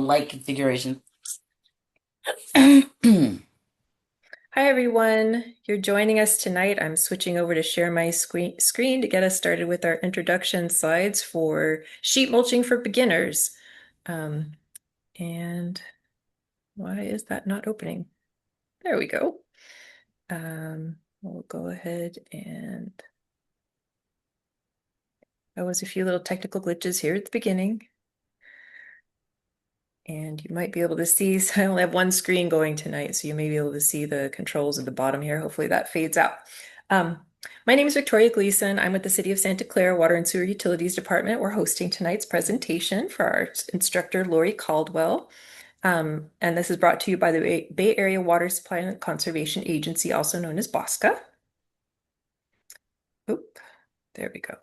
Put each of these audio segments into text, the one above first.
light configuration. Hi, Hi everyone, you're joining us tonight. I'm switching over to share my screen to get us started with our introduction slides for sheet mulching for beginners. Um, and why is that not opening? There we go. We'll go ahead and there was a few little technical glitches here at the beginning. And you might be able to see, so I only have one screen going tonight, so you may be able to see the controls at the bottom here. Hopefully that fades out. Um, my name is Victoria Gleason. I'm with the City of Santa Clara Water and Sewer Utilities Department. We're hosting tonight's presentation for our instructor, Lori Caldwell. And this is brought to you by the Bay Area Water Supply and Conservation Agency, also known as BOSCA. Oop, there we go.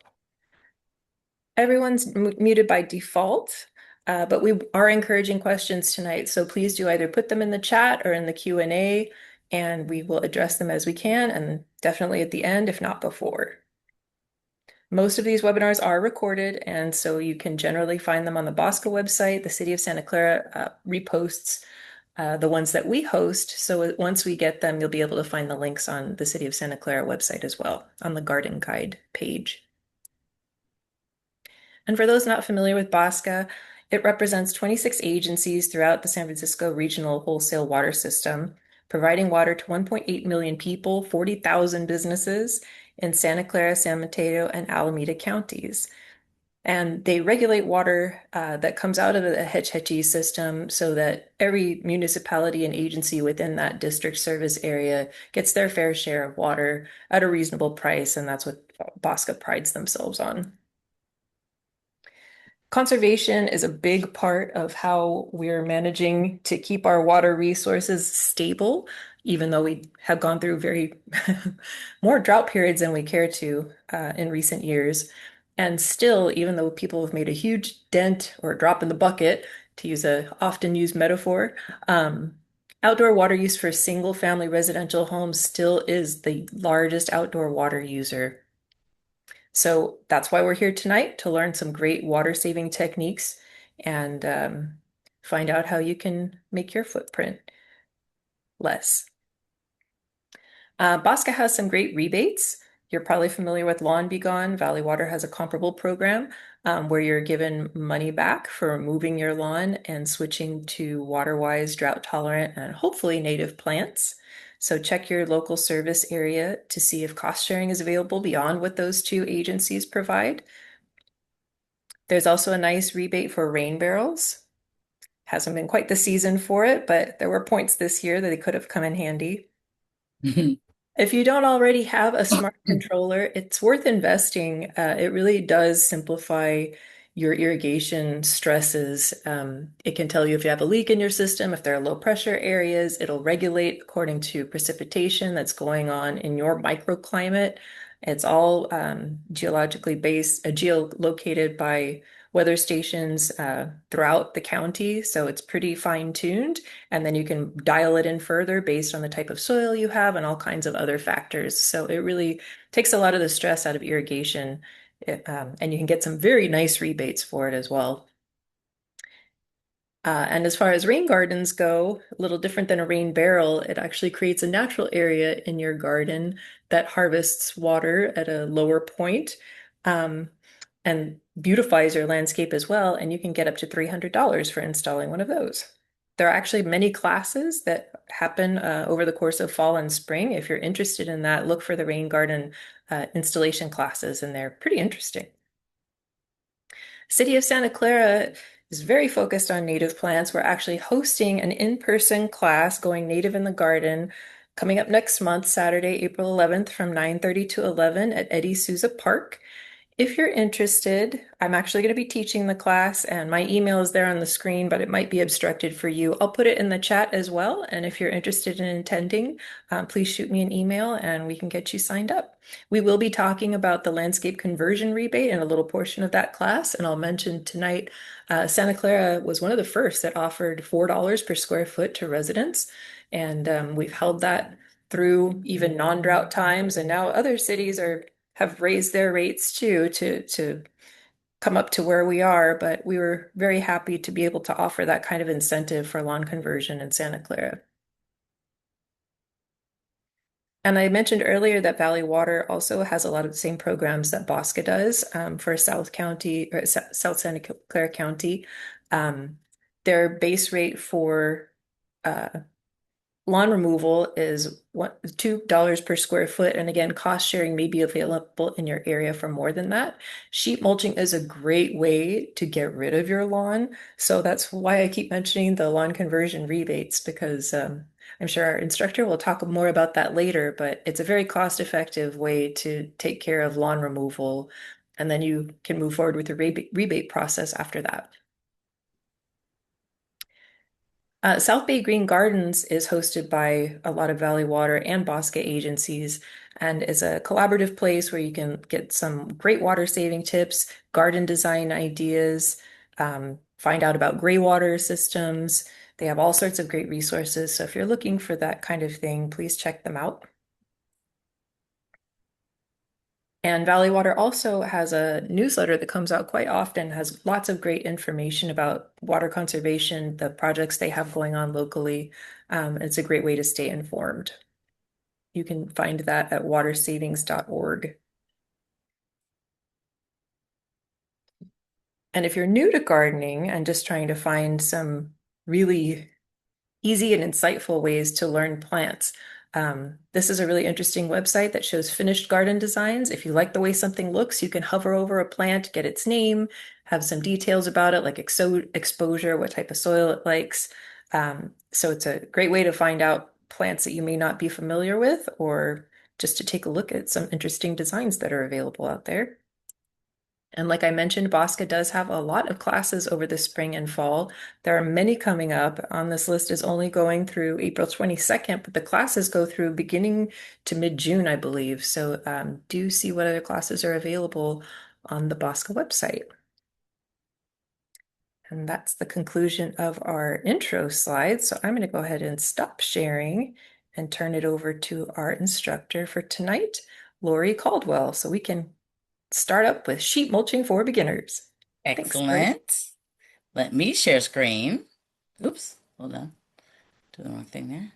Everyone's muted by default, but we are encouraging questions tonight. So please do either put them in the chat or in the Q&A, and we will address them as we can, and definitely at the end, if not before. Most of these webinars are recorded, and so you can generally find them on the Bosca website. The City of Santa Clara reposts the ones that we host. So once we get them, you'll be able to find the links on the City of Santa Clara website as well, on the Garden Guide page. And for those not familiar with BOSCA, it represents 26 agencies throughout the San Francisco regional wholesale water system, providing water to 1.8 million people, 40,000 businesses in Santa Clara, San Mateo, and Alameda counties. And they regulate water that comes out of the Hetch Hetchy system so that every municipality and agency within that district service area gets their fair share of water at a reasonable price. And that's what BOSCA prides themselves on. Conservation is a big part of how we're managing to keep our water resources stable, even though we have gone through very more drought periods than we care to in recent years. And still, even though people have made a huge dent or drop in the bucket, to use a often used metaphor, outdoor water use for single family residential homes still is the largest outdoor water user. So that's why we're here tonight, to learn some great water saving techniques and find out how you can make your footprint less. Bosca has some great rebates. You're probably familiar with Lawn Be Gone. Valley Water has a comparable program where you're given money back for moving your lawn and switching to water-wise, drought-tolerant, and hopefully native plants. So check your local service area to see if cost sharing is available beyond what those two agencies provide. There's also a nice rebate for rain barrels. Hasn't been quite the season for it, but there were points this year that they could have come in handy. If you don't already have a smart controller, it's worth investing. It really does simplify your irrigation stresses. It can tell you if you have a leak in your system, if there are low pressure areas. It'll regulate according to precipitation that's going on in your microclimate. It's all geologically based, geolocated by weather stations throughout the county, so it's pretty fine-tuned. And then you can dial it in further based on the type of soil you have and all kinds of other factors. So it really takes a lot of the stress out of irrigation, and you can get some very nice rebates for it as well. And as far as rain gardens go, a little different than a rain barrel, it actually creates a natural area in your garden that harvests water at a lower point, and beautifies your landscape as well. And you can get up to $300 for installing one of those. There are actually many classes that happen over the course of fall and spring. If you're interested in that, look for the rain garden installation classes, and they're pretty interesting. City of Santa Clara is very focused on native plants. We're actually hosting an in-person class going native in the garden coming up next month, Saturday, April 11th from 9:30 to 11 at Eddie Souza Park. If you're interested, I'm actually going to be teaching the class, and my email is there on the screen, but it might be obstructed for you. I'll put it in the chat as well. And if you're interested in attending, please shoot me an email and we can get you signed up. We will be talking about the landscape conversion rebate in a little portion of that class. And I'll mention tonight, Santa Clara was one of the first that offered $4 per square foot to residents. And we've held that through even non-drought times. And now other cities have raised their rates too to come up to where we are, but we were very happy to be able to offer that kind of incentive for lawn conversion in Santa Clara. And I mentioned earlier that Valley Water also has a lot of the same programs that Bosca does for South County or South Santa Clara County. Um, their base rate for uh, lawn removal is $2 per square foot. And again, cost sharing may be available in your area for more than that. Sheet mulching is a great way to get rid of your lawn. So that's why I keep mentioning the lawn conversion rebates because I'm sure our instructor will talk more about that later, but it's a very cost-effective way to take care of lawn removal. And then you can move forward with the rebate process after that. South Bay Green Gardens is hosted by a lot of Valley Water and Bosca agencies, and is a collaborative place where you can get some great water saving tips, garden design ideas, find out about gray water systems. They have all sorts of great resources. So if you're looking for that kind of thing, please check them out. And Valley Water also has a newsletter that comes out quite often, has lots of great information about water conservation, the projects they have going on locally. It's a great way to stay informed. You can find that at watersavings.org. And if you're new to gardening and just trying to find some really easy and insightful ways to learn plants. This is a really interesting website that shows finished garden designs. If you like the way something looks, you can hover over a plant, get its name, have some details about it, like exposure, what type of soil it likes. So it's a great way to find out plants that you may not be familiar with, or just to take a look at some interesting designs that are available out there. And like I mentioned, Bosca does have a lot of classes over the spring and fall. There are many coming up. On this list is only going through April 22nd, but the classes go through beginning to mid-June, I believe. So do see what other classes are available on the Bosca website. And that's the conclusion of our intro slides. So I'm going to go ahead and stop sharing and turn it over to our instructor for tonight, Lori Caldwell, so we can start up with sheet mulching for beginners. Thanks, Lori. Excellent. Let me share screen. Oops, hold on. Do the wrong thing there.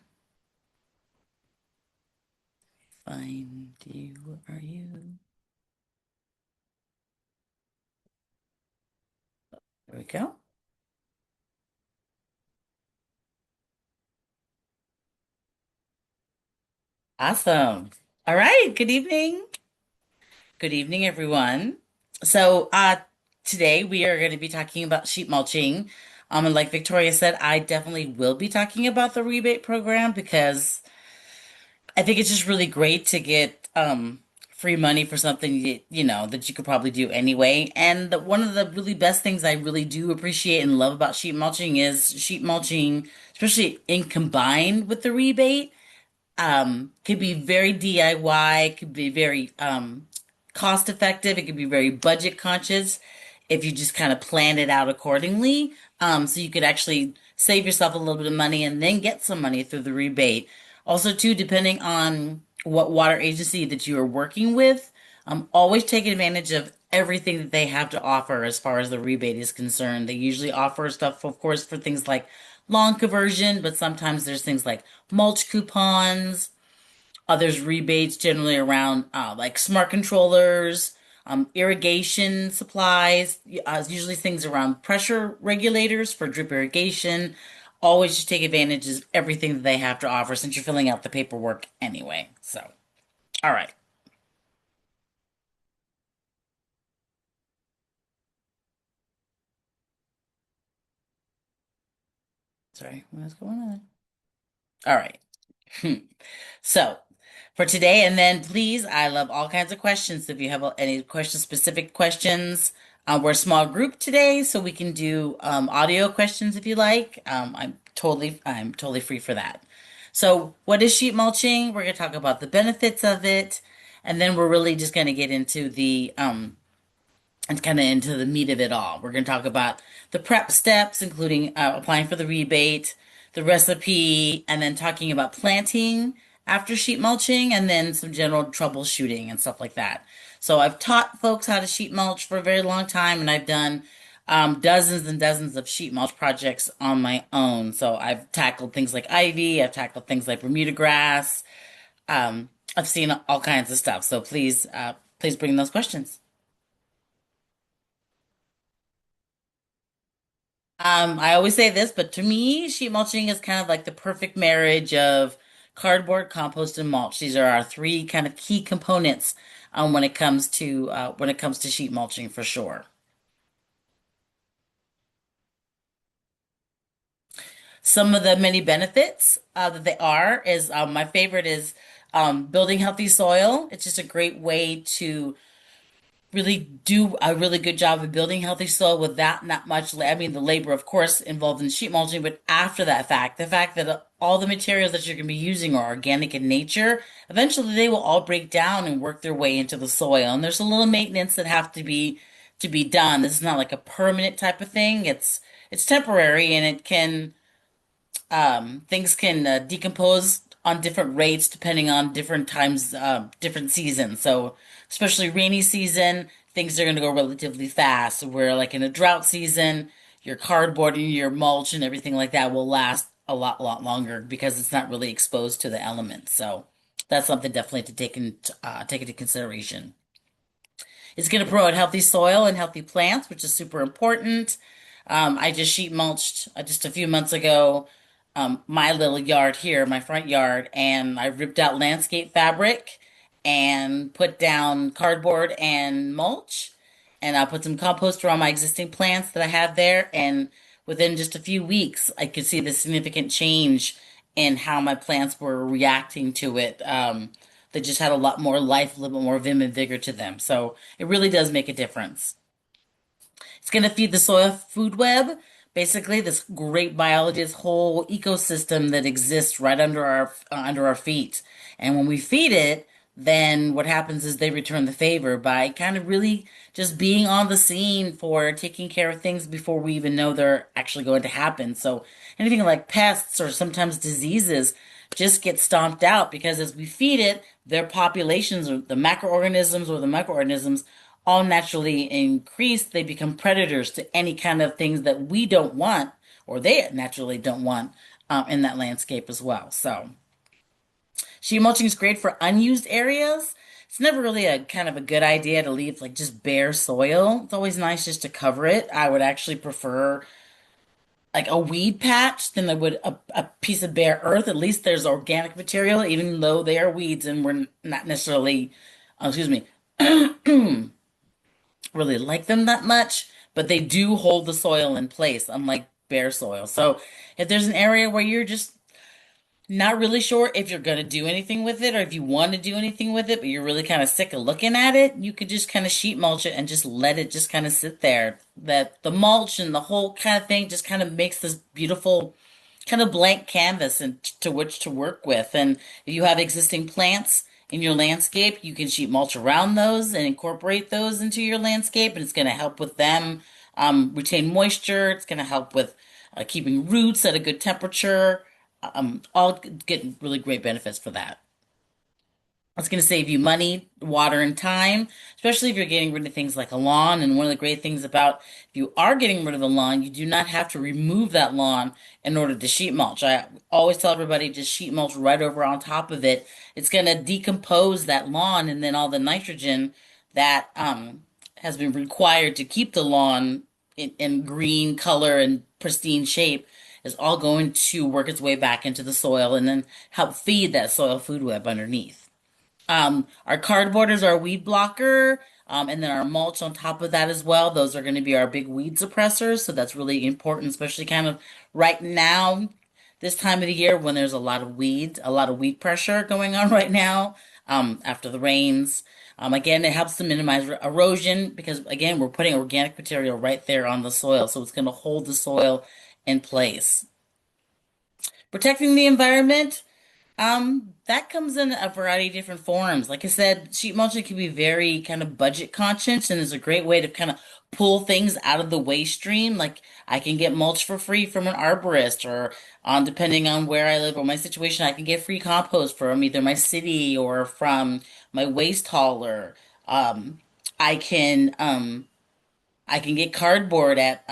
Find you. Where are you? There we go. Awesome. All right. Good evening. Good evening, everyone. So, today we are going to be talking about sheet mulching. And like Victoria said, I definitely will be talking about the rebate program because I think it's just really great to get free money for something that you could probably do anyway. And one of the really best things I really do appreciate and love about sheet mulching, especially in combined with the rebate, could be very DIY, could be very cost effective. It could be very budget conscious if you just kind of plan it out accordingly. So you could actually save yourself a little bit of money and then get some money through the rebate. Also, too, depending on what water agency that you are working with, always take advantage of everything that they have to offer as far as the rebate is concerned. They usually offer stuff, of course, for things like lawn conversion, but sometimes there's things like mulch coupons. There's rebates generally around like smart controllers, irrigation supplies, usually things around pressure regulators for drip irrigation. Always just take advantage of everything that they have to offer since you're filling out the paperwork anyway. So, all right. Sorry, what's going on? All right. So, for today, and then please, I love all kinds of questions. If you have any questions, specific questions, we're a small group today, so we can do audio questions if you like. I'm totally free for that. So, what is sheet mulching? We're going to talk about the benefits of it, and then we're really just going to get into the and kind of into the meat of it all. We're going to talk about the prep steps, including applying for the rebate, the recipe, and then talking about planting after sheet mulching, and then some general troubleshooting and stuff like that. So I've taught folks how to sheet mulch for a very long time, and I've done dozens and dozens of sheet mulch projects on my own. So I've tackled things like ivy, I've tackled things like Bermuda grass. I've seen all kinds of stuff. So please bring those questions. I always say this, but to me, sheet mulching is kind of like the perfect marriage of cardboard, compost, and mulch. These are our three kind of key components when it comes to sheet mulching for sure. Some of the many benefits that they are is my favorite is building healthy soil. It's just a great way to really do a really good job of building healthy soil without not much. I mean, the labor, of course, involved in sheet mulching, but after that fact, the fact that all the materials that you're going to be using are organic in nature, eventually they will all break down and work their way into the soil. And there's a little maintenance that have to be done. This is not like a permanent type of thing. It's temporary and it can things can decompose on different rates depending on different times, different seasons. So, especially rainy season, things are going to go relatively fast. Where, like in a drought season, your cardboard and your mulch and everything like that will last lot longer because it's not really exposed to the elements. So, that's something definitely to take into consideration. It's going to promote healthy soil and healthy plants, which is super important. I just sheet mulched just a few months ago, my little yard here, my front yard, and I ripped out landscape fabric and put down cardboard and mulch, and I put some composter on my existing plants that I have there. And within just a few weeks, I could see the significant change in how my plants were reacting to it. They just had a lot more life, a little bit more vim and vigor to them. So it really does make a difference. It's going to feed the soil food web. Basically, this great biology, this whole ecosystem that exists right under our feet. And when we feed it, then what happens is they return the favor by kind of really just being on the scene for taking care of things before we even know they're actually going to happen. So anything like pests or sometimes diseases just get stomped out because as we feed it, their populations or the macroorganisms or the microorganisms all naturally increase. They become predators to any kind of things that we don't want or they naturally don't want in that landscape as well. So sheet mulching is great for unused areas. It's never really a kind of a good idea to leave like just bare soil. It's always nice just to cover it. I would actually prefer like a weed patch than I would a piece of bare earth. At least there's organic material, even though they are weeds and we're not necessarily, excuse me, really like them that much, but they do hold the soil in place, unlike bare soil. So if there's an area where you're just not really sure if you're going to do anything with it or if you want to do anything with it, but you're really kind of sick of looking at it, you could just kind of sheet mulch it and just let it just kind of sit there. That the mulch and the whole kind of thing just kind of makes this beautiful kind of blank canvas and to which to work with. And if you have existing plants in your landscape, you can sheet mulch around those and incorporate those into your landscape, and it's going to help with them retain moisture. It's going to help with keeping roots at a good temperature. All get really great benefits for that. It's going to save you money, water, and time, especially if you're getting rid of things like a lawn. And one of the great things about if you are getting rid of the lawn, you do not have to remove that lawn in order to sheet mulch. I always tell everybody just sheet mulch right over on top of it. It's going to decompose that lawn, and then all the nitrogen that has been required to keep the lawn in green color and pristine shape is all going to work its way back into the soil and then help feed that soil food web underneath. Our cardboard is our weed blocker, and then our mulch on top of that as well. Those are going to be our big weed suppressors. So that's really important, especially kind of right now, this time of the year when there's a lot of weed pressure going on right now, after the rains. Again, it helps to minimize erosion because, again, we're putting organic material right there on the soil. So it's going to hold the soil in place. Protecting the environment. That comes in a variety of different forms. Like I said, sheet mulching can be very kind of budget conscious and is a great way to kind of pull things out of the waste stream. Like I can get mulch for free from an arborist or depending on where I live or my situation, I can get free compost from either my city or from my waste hauler. Um, I can I can get cardboard at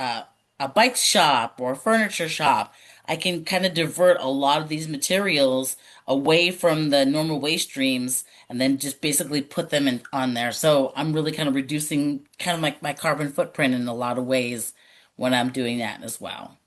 a bike shop or a furniture shop. I can kind of divert a lot of these materials away from the normal waste streams and then just basically put them in on there. So I'm really kind of reducing kind of like my carbon footprint in a lot of ways when I'm doing that as well.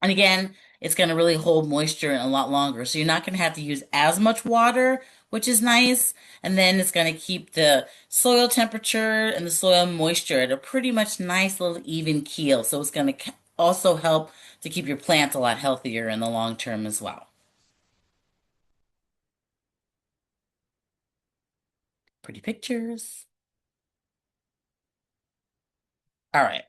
And again, it's going to really hold moisture a lot longer. So you're not going to have to use as much water, which is nice. And then it's going to keep the soil temperature and the soil moisture at a pretty much nice little even keel. So it's going to also help to keep your plants a lot healthier in the long term as well. Pretty pictures. All right.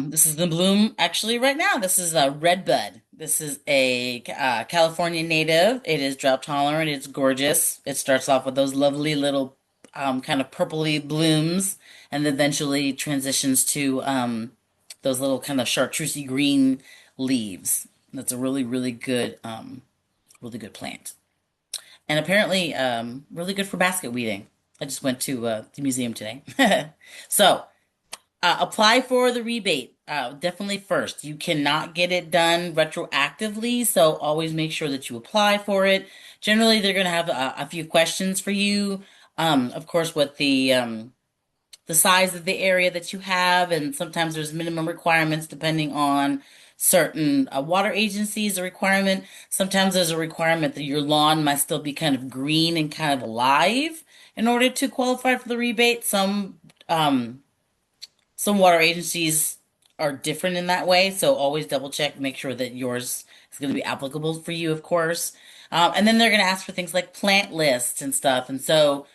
This is the bloom actually right now. This is a red bud. This is a California native. It is drought tolerant. It's gorgeous. It starts off with those lovely little kind of purpley blooms and then eventually transitions to those little kind of chartreusey green leaves. That's a really, really good plant. And apparently really good for basket weeding. I just went to the museum today. So, apply for the rebate. Definitely first. You cannot get it done retroactively, so always make sure that you apply for it. Generally, they're going to have a few questions for you. Of course, what the size of the area that you have, and sometimes there's minimum requirements depending on certain water agencies. A requirement. Sometimes there's a requirement that your lawn must still be kind of green and kind of alive in order to qualify for the rebate. Some water agencies are different in that way, so always double check, make sure that yours is going to be applicable for you, of course. And then they're going to ask for things like plant lists and stuff. And so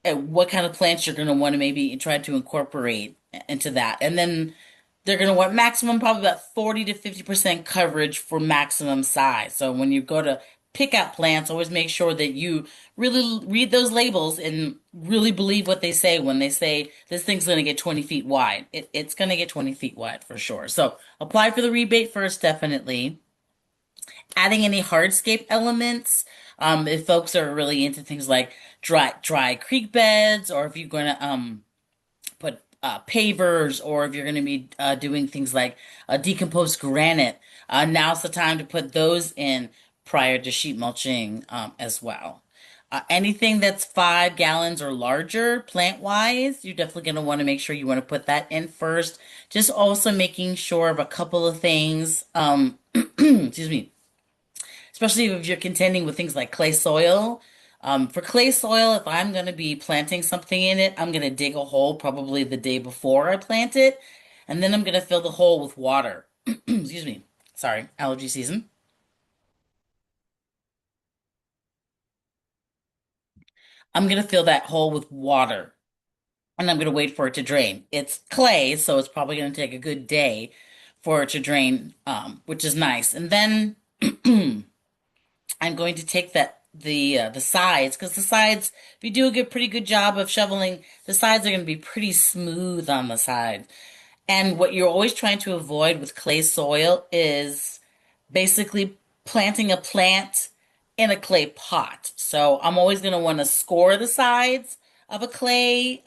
what kind of plants you're going to want to maybe try to incorporate into that. And then they're going to want maximum, probably about 40 to 50% coverage for maximum size. So when you go to pick out plants, always make sure that you really read those labels and really believe what they say when they say this thing's going to get 20 feet wide. It's going to get 20 feet wide for sure. So apply for the rebate first, definitely. Adding any hardscape elements. If folks are really into things like dry creek beds, or if you're going to put pavers, or if you're going to be doing things like decomposed granite, now's the time to put those in prior to sheet mulching as well. Anything that's 5 gallons or larger, plant wise, you're definitely going to want to make sure you want to put that in first. Just also making sure of a couple of things. Excuse me, especially if you're contending with things like clay soil. For clay soil, if I'm going to be planting something in it, I'm going to dig a hole probably the day before I plant it, and then I'm going to fill the hole with water. Excuse me. Sorry, allergy season. I'm going to fill that hole with water, and I'm going to wait for it to drain. It's clay, so it's probably going to take a good day for it to drain, which is nice. And then I'm going to take the sides, because the sides, if you do a pretty good job of shoveling, the sides are going to be pretty smooth on the side. And what you're always trying to avoid with clay soil is basically planting a plant in a clay pot. So I'm always going to want to score the sides of a clay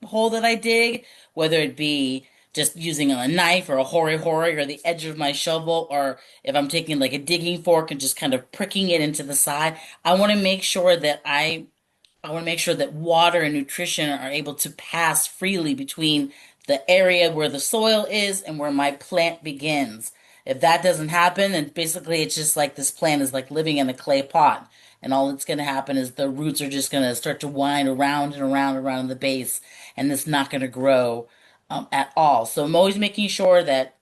hole that I dig, whether it be just using a knife or a hori or the edge of my shovel, or if I'm taking like a digging fork and just kind of pricking it into the side. I want to make sure that I want to make sure that water and nutrition are able to pass freely between the area where the soil is and where my plant begins. If that doesn't happen, then basically it's just like this plant is like living in a clay pot. And all that's going to happen is the roots are just going to start to wind around and around and around the base, and it's not going to grow at all. So I'm always making sure that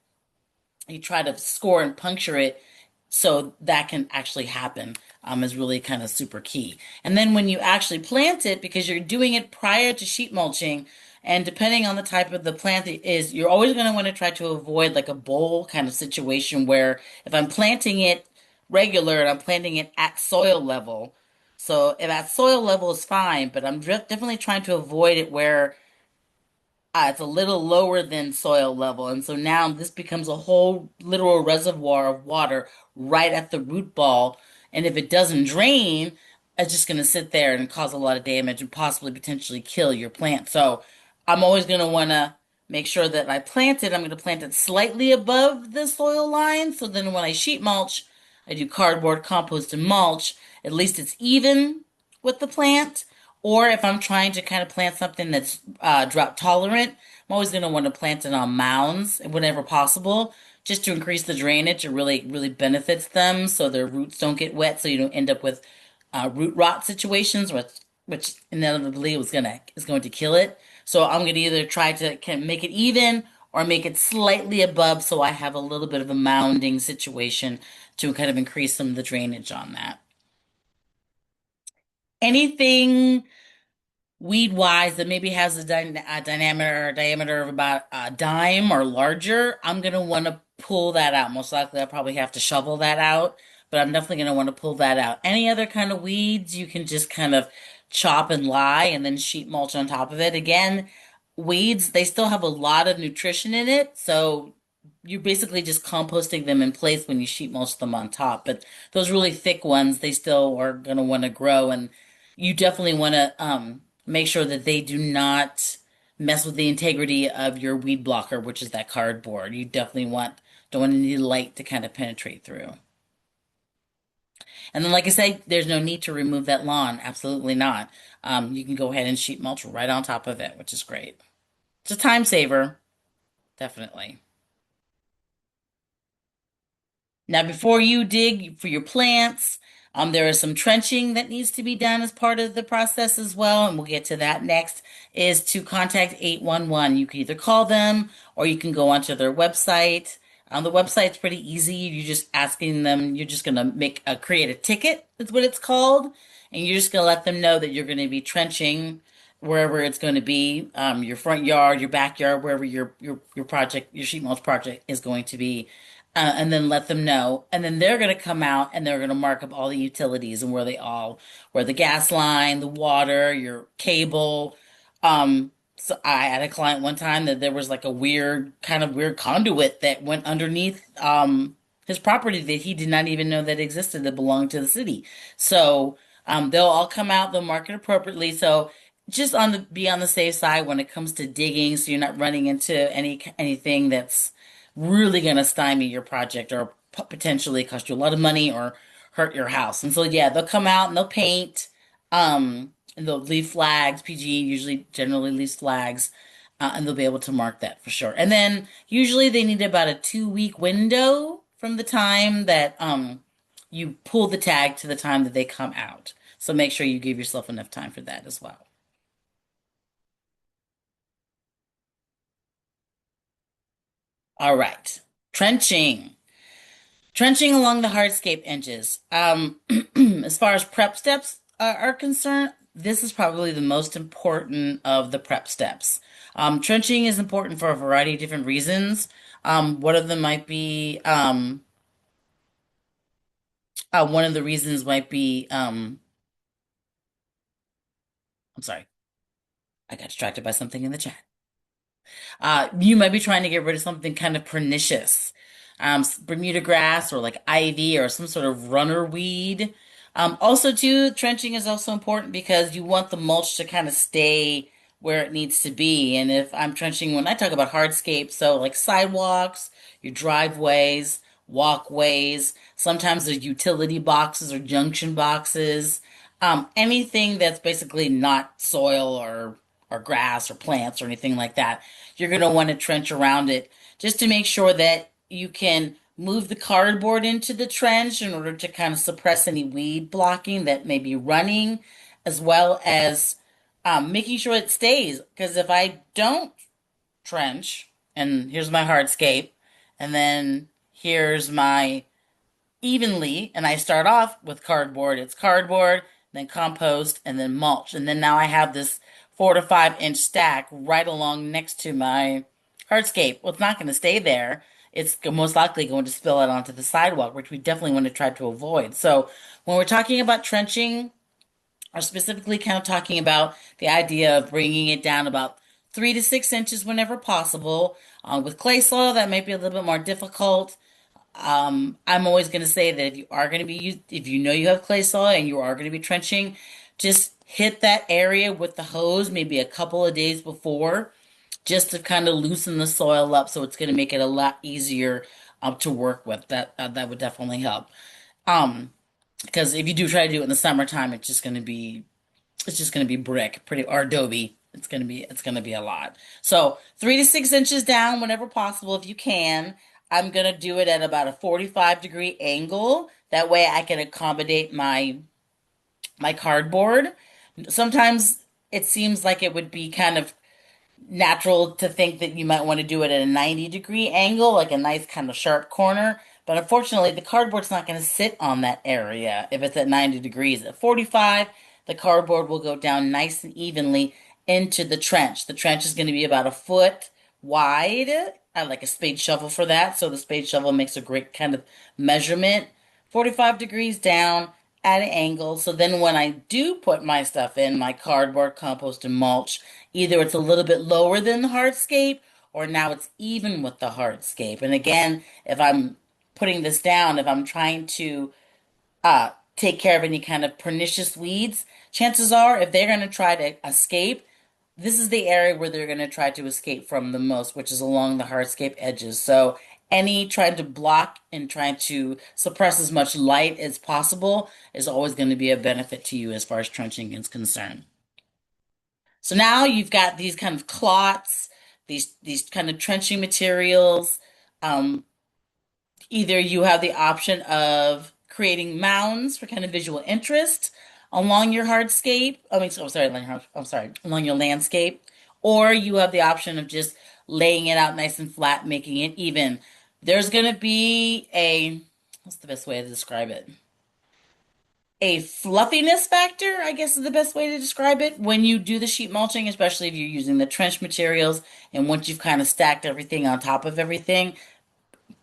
you try to score and puncture it so that can actually happen, is really kind of super key. And then when you actually plant it, because you're doing it prior to sheet mulching, and depending on the type of the plant it is, you're always going to want to try to avoid like a bowl kind of situation where if I'm planting it regular and I'm planting it at soil level, so if at soil level is fine, but I'm definitely trying to avoid it where it's a little lower than soil level. And so now this becomes a whole literal reservoir of water right at the root ball. And if it doesn't drain, it's just going to sit there and cause a lot of damage and possibly potentially kill your plant. So I'm always going to want to make sure that I'm going to plant it slightly above the soil line. So then when I sheet mulch, I do cardboard, compost, and mulch. At least it's even with the plant. Or if I'm trying to kind of plant something that's drought tolerant, I'm always going to want to plant it on mounds whenever possible, just to increase the drainage. It really benefits them so their roots don't get wet, so you don't end up with root rot situations, which inevitably is going to kill it. So I'm going to either try to make it even or make it slightly above, so I have a little bit of a mounding situation to kind of increase some of the drainage on that. Anything weed wise that maybe has a diameter of about a dime or larger, I'm gonna want to pull that out. Most likely, I'll probably have to shovel that out, but I'm definitely gonna want to pull that out. Any other kind of weeds, you can just kind of chop and lie and then sheet mulch on top of it. Again, weeds, they still have a lot of nutrition in it, so you're basically just composting them in place when you sheet mulch them on top. But those really thick ones, they still are gonna want to grow, and you definitely want to make sure that they do not mess with the integrity of your weed blocker, which is that cardboard. You definitely don't want any light to kind of penetrate through. And then, like I say, there's no need to remove that lawn. Absolutely not. You can go ahead and sheet mulch right on top of it, which is great. It's a time saver, definitely. Now, before you dig for your plants, there is some trenching that needs to be done as part of the process as well, and we'll get to that next, is to contact 811. You can either call them or you can go onto their website. The website's pretty easy. You're just gonna create a ticket, is what it's called, and you're just gonna let them know that you're gonna be trenching wherever it's going to be, your front yard, your backyard, wherever your sheet mulch project is going to be, and then let them know. And then they're going to come out and they're going to mark up all the utilities and where the gas line, the water, your cable. So I had a client one time that there was like a kind of weird conduit that went underneath, his property that he did not even know that existed that belonged to the city. So, they'll all come out, they'll mark it appropriately. So just be on the safe side when it comes to digging, so you're not running into anything that's really going to stymie your project or potentially cost you a lot of money or hurt your house. And so yeah, they'll come out and they'll paint, and they'll leave flags. PG usually generally leaves flags, and they'll be able to mark that for sure. And then usually they need about a 2 week window from the time that you pull the tag to the time that they come out. So make sure you give yourself enough time for that as well. All right. Trenching. Trenching along the hardscape edges. As far as prep steps are concerned, this is probably the most important of the prep steps. Trenching is important for a variety of different reasons. One of them might be, one of the reasons might be, I'm sorry, I got distracted by something in the chat. You might be trying to get rid of something kind of pernicious, Bermuda grass or like ivy or some sort of runner weed. Also, too, trenching is also important because you want the mulch to kind of stay where it needs to be. And if I'm trenching, when I talk about hardscape, so like sidewalks, your driveways, walkways, sometimes there's utility boxes or junction boxes, anything that's basically not soil or grass or plants or anything like that, you're going to want to trench around it just to make sure that you can move the cardboard into the trench in order to kind of suppress any weed blocking that may be running, as well as making sure it stays. Because if I don't trench, and here's my hardscape, and then here's my evenly, and I start off with cardboard. It's cardboard, then compost, and then mulch. And then now I have this 4 to 5 inch stack right along next to my hardscape. Well, it's not going to stay there. It's most likely going to spill out onto the sidewalk, which we definitely want to try to avoid. So when we're talking about trenching, or specifically kind of talking about the idea of bringing it down about 3 to 6 inches whenever possible. With clay soil, that might be a little bit more difficult. I'm always going to say that if you are going to if you know you have clay soil and you are going to be trenching, just hit that area with the hose maybe a couple of days before, just to kind of loosen the soil up, so it's going to make it a lot easier to work with. That would definitely help. Um, because if you do try to do it in the summertime, it's just going to be brick, pretty or adobe. It's going to be a lot. So 3 to 6 inches down whenever possible, if you can. I'm going to do it at about a 45-degree angle. That way I can accommodate my cardboard. Sometimes it seems like it would be kind of natural to think that you might want to do it at a 90-degree angle, like a nice kind of sharp corner. But unfortunately, the cardboard's not going to sit on that area if it's at 90 degrees. At 45, the cardboard will go down nice and evenly into the trench. The trench is going to be about a foot wide. I like a spade shovel for that. So the spade shovel makes a great kind of measurement. 45 degrees down at an angle. So then when I do put my stuff in, my cardboard, compost, and mulch, either it's a little bit lower than the hardscape or now it's even with the hardscape. And again, if I'm putting this down, if I'm trying to take care of any kind of pernicious weeds, chances are if they're going to try to escape, this is the area where they're going to try to escape from the most, which is along the hardscape edges. So any trying to block and trying to suppress as much light as possible is always going to be a benefit to you as far as trenching is concerned. So now you've got these kind of clots, these kind of trenching materials. Um, Either you have the option of creating mounds for kind of visual interest along your hardscape. I mean, so, sorry, I'm sorry, along your landscape, or you have the option of just laying it out nice and flat, making it even. There's going to be what's the best way to describe it? A fluffiness factor, I guess is the best way to describe it, when you do the sheet mulching, especially if you're using the trench materials. And once you've kind of stacked everything on top of everything,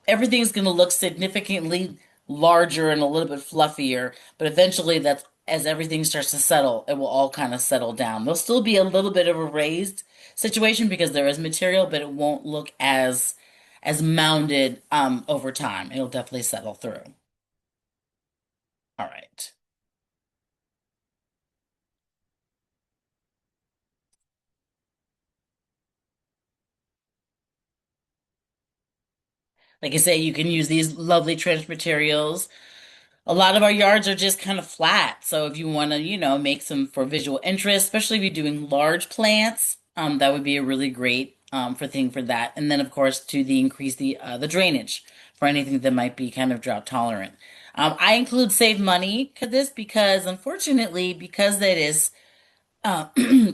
everything's going to look significantly larger and a little bit fluffier. But eventually, that's as everything starts to settle, it will all kind of settle down. There'll still be a little bit of a raised situation because there is material, but it won't look as mounded over time. It'll definitely settle through. All right. Like I say, you can use these lovely trench materials. A lot of our yards are just kind of flat. So if you want to, make some for visual interest, especially if you're doing large plants, that would be a really great thing for that. And then of course to increase the drainage for anything that might be kind of drought tolerant. I include save money to this because unfortunately, because that is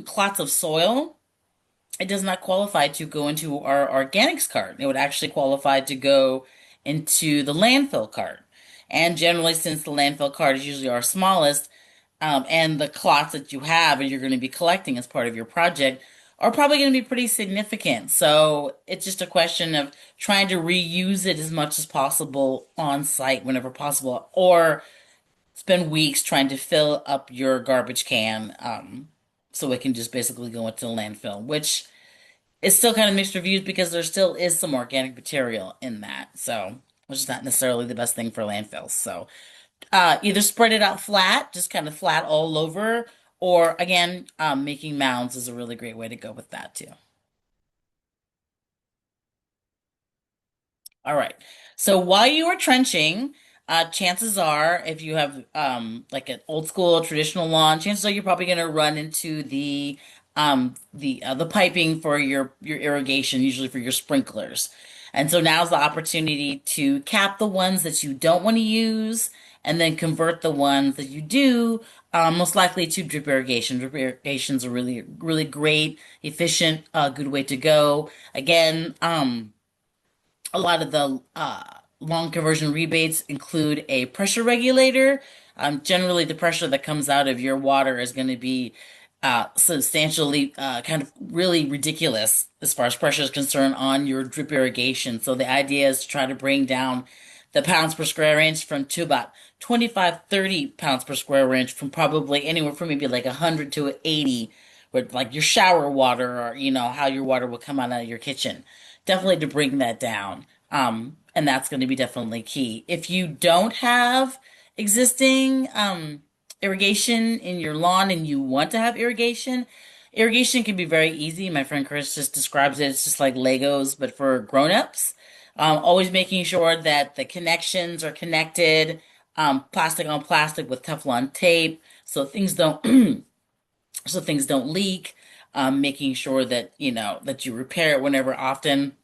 clots of soil, it does not qualify to go into our organics cart. It would actually qualify to go into the landfill cart. And generally, since the landfill cart is usually our smallest, and the clots that you have and you're going to be collecting as part of your project are probably going to be pretty significant. So it's just a question of trying to reuse it as much as possible on site whenever possible, or spend weeks trying to fill up your garbage can, so it can just basically go into the landfill, which it's still kind of mixed reviews because there still is some organic material in that. So, which is not necessarily the best thing for landfills. So, either spread it out flat, just kind of flat all over, or again, making mounds is a really great way to go with that too. All right. So while you are trenching, chances are, if you have like an old school traditional lawn, chances are you're probably going to run into the piping for your irrigation, usually for your sprinklers. And so now's the opportunity to cap the ones that you don't want to use, and then convert the ones that you do, most likely to drip irrigation. Drip irrigation is a really, really great, efficient, good way to go. Again, a lot of the long conversion rebates include a pressure regulator. Generally, the pressure that comes out of your water is going to be substantially kind of really ridiculous as far as pressure is concerned on your drip irrigation. So the idea is to try to bring down the pounds per square inch from to about 25, 30 pounds per square inch, from probably anywhere from maybe like 100 to 80, with like your shower water, or how your water will come out of your kitchen. Definitely to bring that down. And that's going to be definitely key. If you don't have existing irrigation in your lawn and you want to have irrigation, irrigation can be very easy. My friend Chris just describes it. It's just like Legos, but for grown-ups. Always making sure that the connections are connected, plastic on plastic with Teflon tape, so things don't so things don't leak. Making sure that that you repair it whenever often.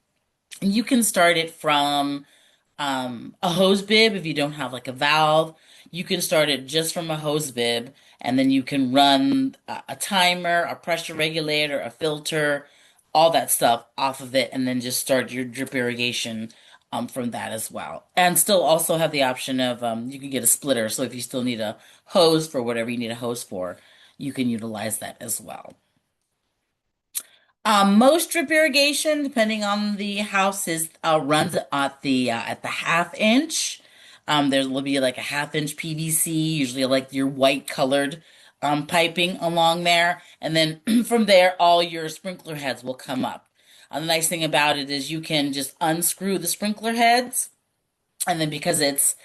And you can start it from a hose bib if you don't have like a valve. You can start it just from a hose bib, and then you can run a timer, a pressure regulator, a filter, all that stuff off of it, and then just start your drip irrigation from that as well. And still also have the option of you can get a splitter. So if you still need a hose for whatever you need a hose for, you can utilize that as well. Most drip irrigation, depending on the house, is runs at the half inch. There will be like a half inch PVC, usually like your white colored piping along there, and then from there, all your sprinkler heads will come up. The nice thing about it is you can just unscrew the sprinkler heads, and then because it's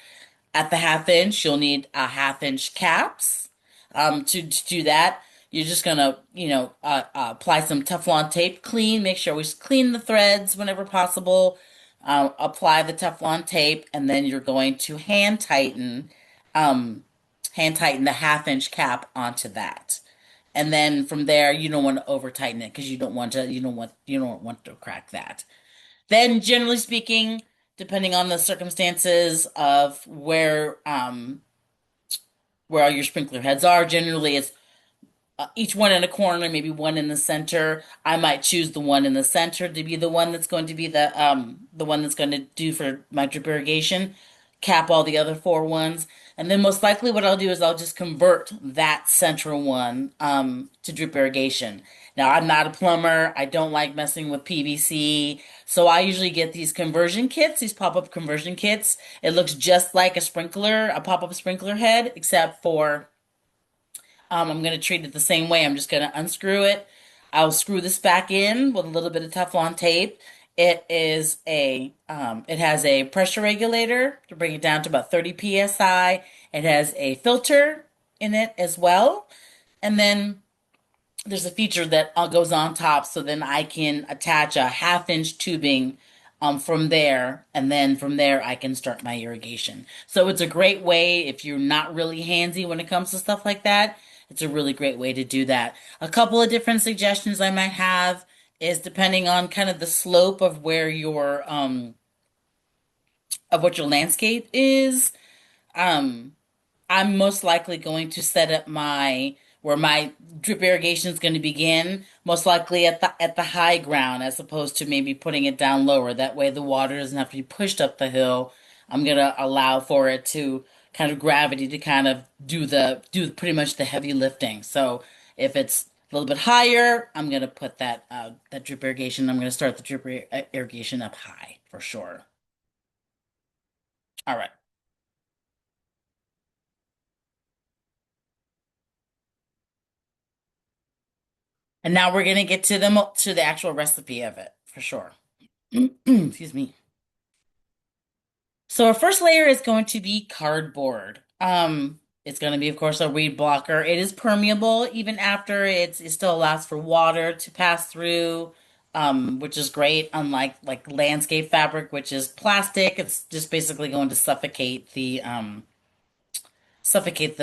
at the half inch, you'll need a half inch caps. To do that, you're just gonna, apply some Teflon tape, make sure we clean the threads whenever possible. Apply the Teflon tape, and then you're going to um, hand tighten the half inch cap onto that. And then from there, you don't want to over tighten it because you don't want to crack that. Then, generally speaking, depending on the circumstances of where all your sprinkler heads are, generally it's each one in a corner, maybe one in the center. I might choose the one in the center to be the one that's going to be the one that's going to do for my drip irrigation. Cap all the other four ones, and then most likely what I'll do is I'll just convert that central one to drip irrigation. Now I'm not a plumber. I don't like messing with PVC, so I usually get these conversion kits, these pop-up conversion kits. It looks just like a pop-up sprinkler head, except for I'm going to treat it the same way. I'm just going to unscrew it. I'll screw this back in with a little bit of Teflon tape. It has a pressure regulator to bring it down to about 30 psi. It has a filter in it as well. And then there's a feature that goes on top, so then I can attach a half inch tubing from there, and then from there I can start my irrigation. So it's a great way if you're not really handsy when it comes to stuff like that. It's a really great way to do that. A couple of different suggestions I might have is depending on kind of the slope of where your of what your landscape is. Um, I'm most likely going to set up my where my drip irrigation is going to begin, most likely at the high ground as opposed to maybe putting it down lower. That way the water doesn't have to be pushed up the hill. I'm going to allow for it to kind of gravity to kind of do pretty much the heavy lifting. So if it's a little bit higher, I'm going to put that drip irrigation. I'm going to start the irrigation up high for sure. All right. And now we're going to get to the actual recipe of it for sure. Excuse me. So our first layer is going to be cardboard. It's going to be, of course, a weed blocker. It is permeable even after it still allows for water to pass through, which is great. Unlike like landscape fabric, which is plastic, it's just basically going to suffocate the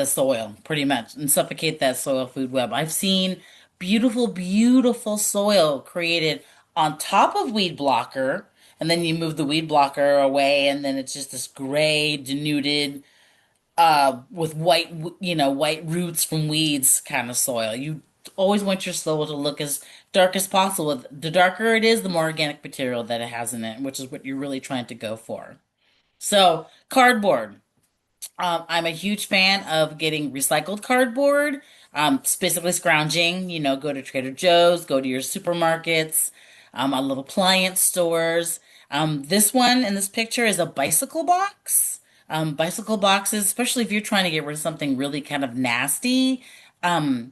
soil pretty much and suffocate that soil food web. I've seen beautiful, beautiful soil created on top of weed blocker, and then you move the weed blocker away, and then it's just this gray, denuded, with white roots from weeds kind of soil. You always want your soil to look as dark as possible. The darker it is, the more organic material that it has in it, which is what you're really trying to go for. So, cardboard. I'm a huge fan of getting recycled cardboard, specifically scrounging, go to Trader Joe's, go to your supermarkets, a little appliance stores. This one in this picture is a bicycle box. Bicycle boxes, especially if you're trying to get rid of something really kind of nasty, um,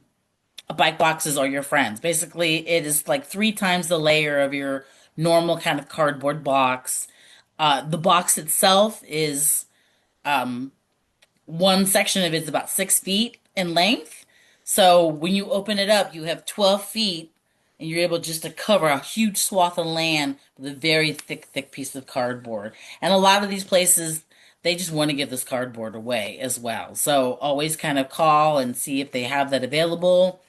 bike boxes are your friends. Basically, it is like three times the layer of your normal kind of cardboard box. The box itself is um, one section of it is about 6 feet in length. So when you open it up, you have 12 feet, and you're able just to cover a huge swath of land with a very thick, thick piece of cardboard. And a lot of these places, they just want to give this cardboard away as well. So always kind of call and see if they have that available.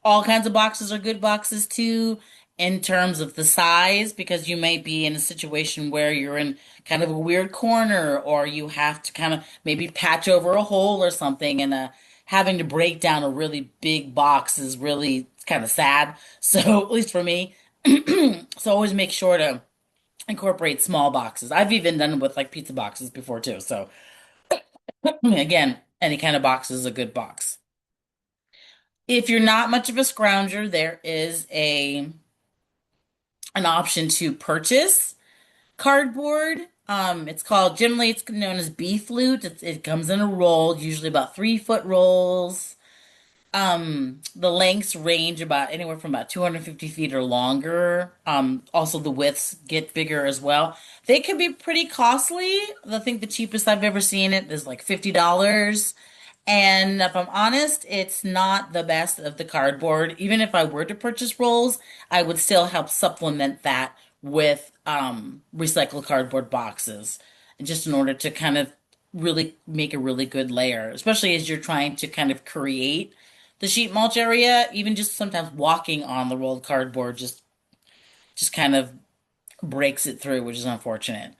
All kinds of boxes are good boxes too, in terms of the size, because you may be in a situation where you're in kind of a weird corner, or you have to kind of maybe patch over a hole or something, and having to break down a really big box is really kind of sad. So, at least for me, so always make sure to incorporate small boxes. I've even done it with like pizza boxes before too. So, again, any kind of box is a good box. If you're not much of a scrounger, there is a an option to purchase cardboard. It's called, generally it's known as beef flute. It comes in a roll, usually about 3 foot rolls. The lengths range about anywhere from about 250 feet or longer. Also the widths get bigger as well. They can be pretty costly. I think the cheapest I've ever seen it is like $50. And if I'm honest, it's not the best of the cardboard. Even if I were to purchase rolls, I would still help supplement that with recycled cardboard boxes, just in order to kind of really make a really good layer, especially as you're trying to kind of create the sheet mulch area. Even just sometimes walking on the rolled cardboard just kind of breaks it through, which is unfortunate.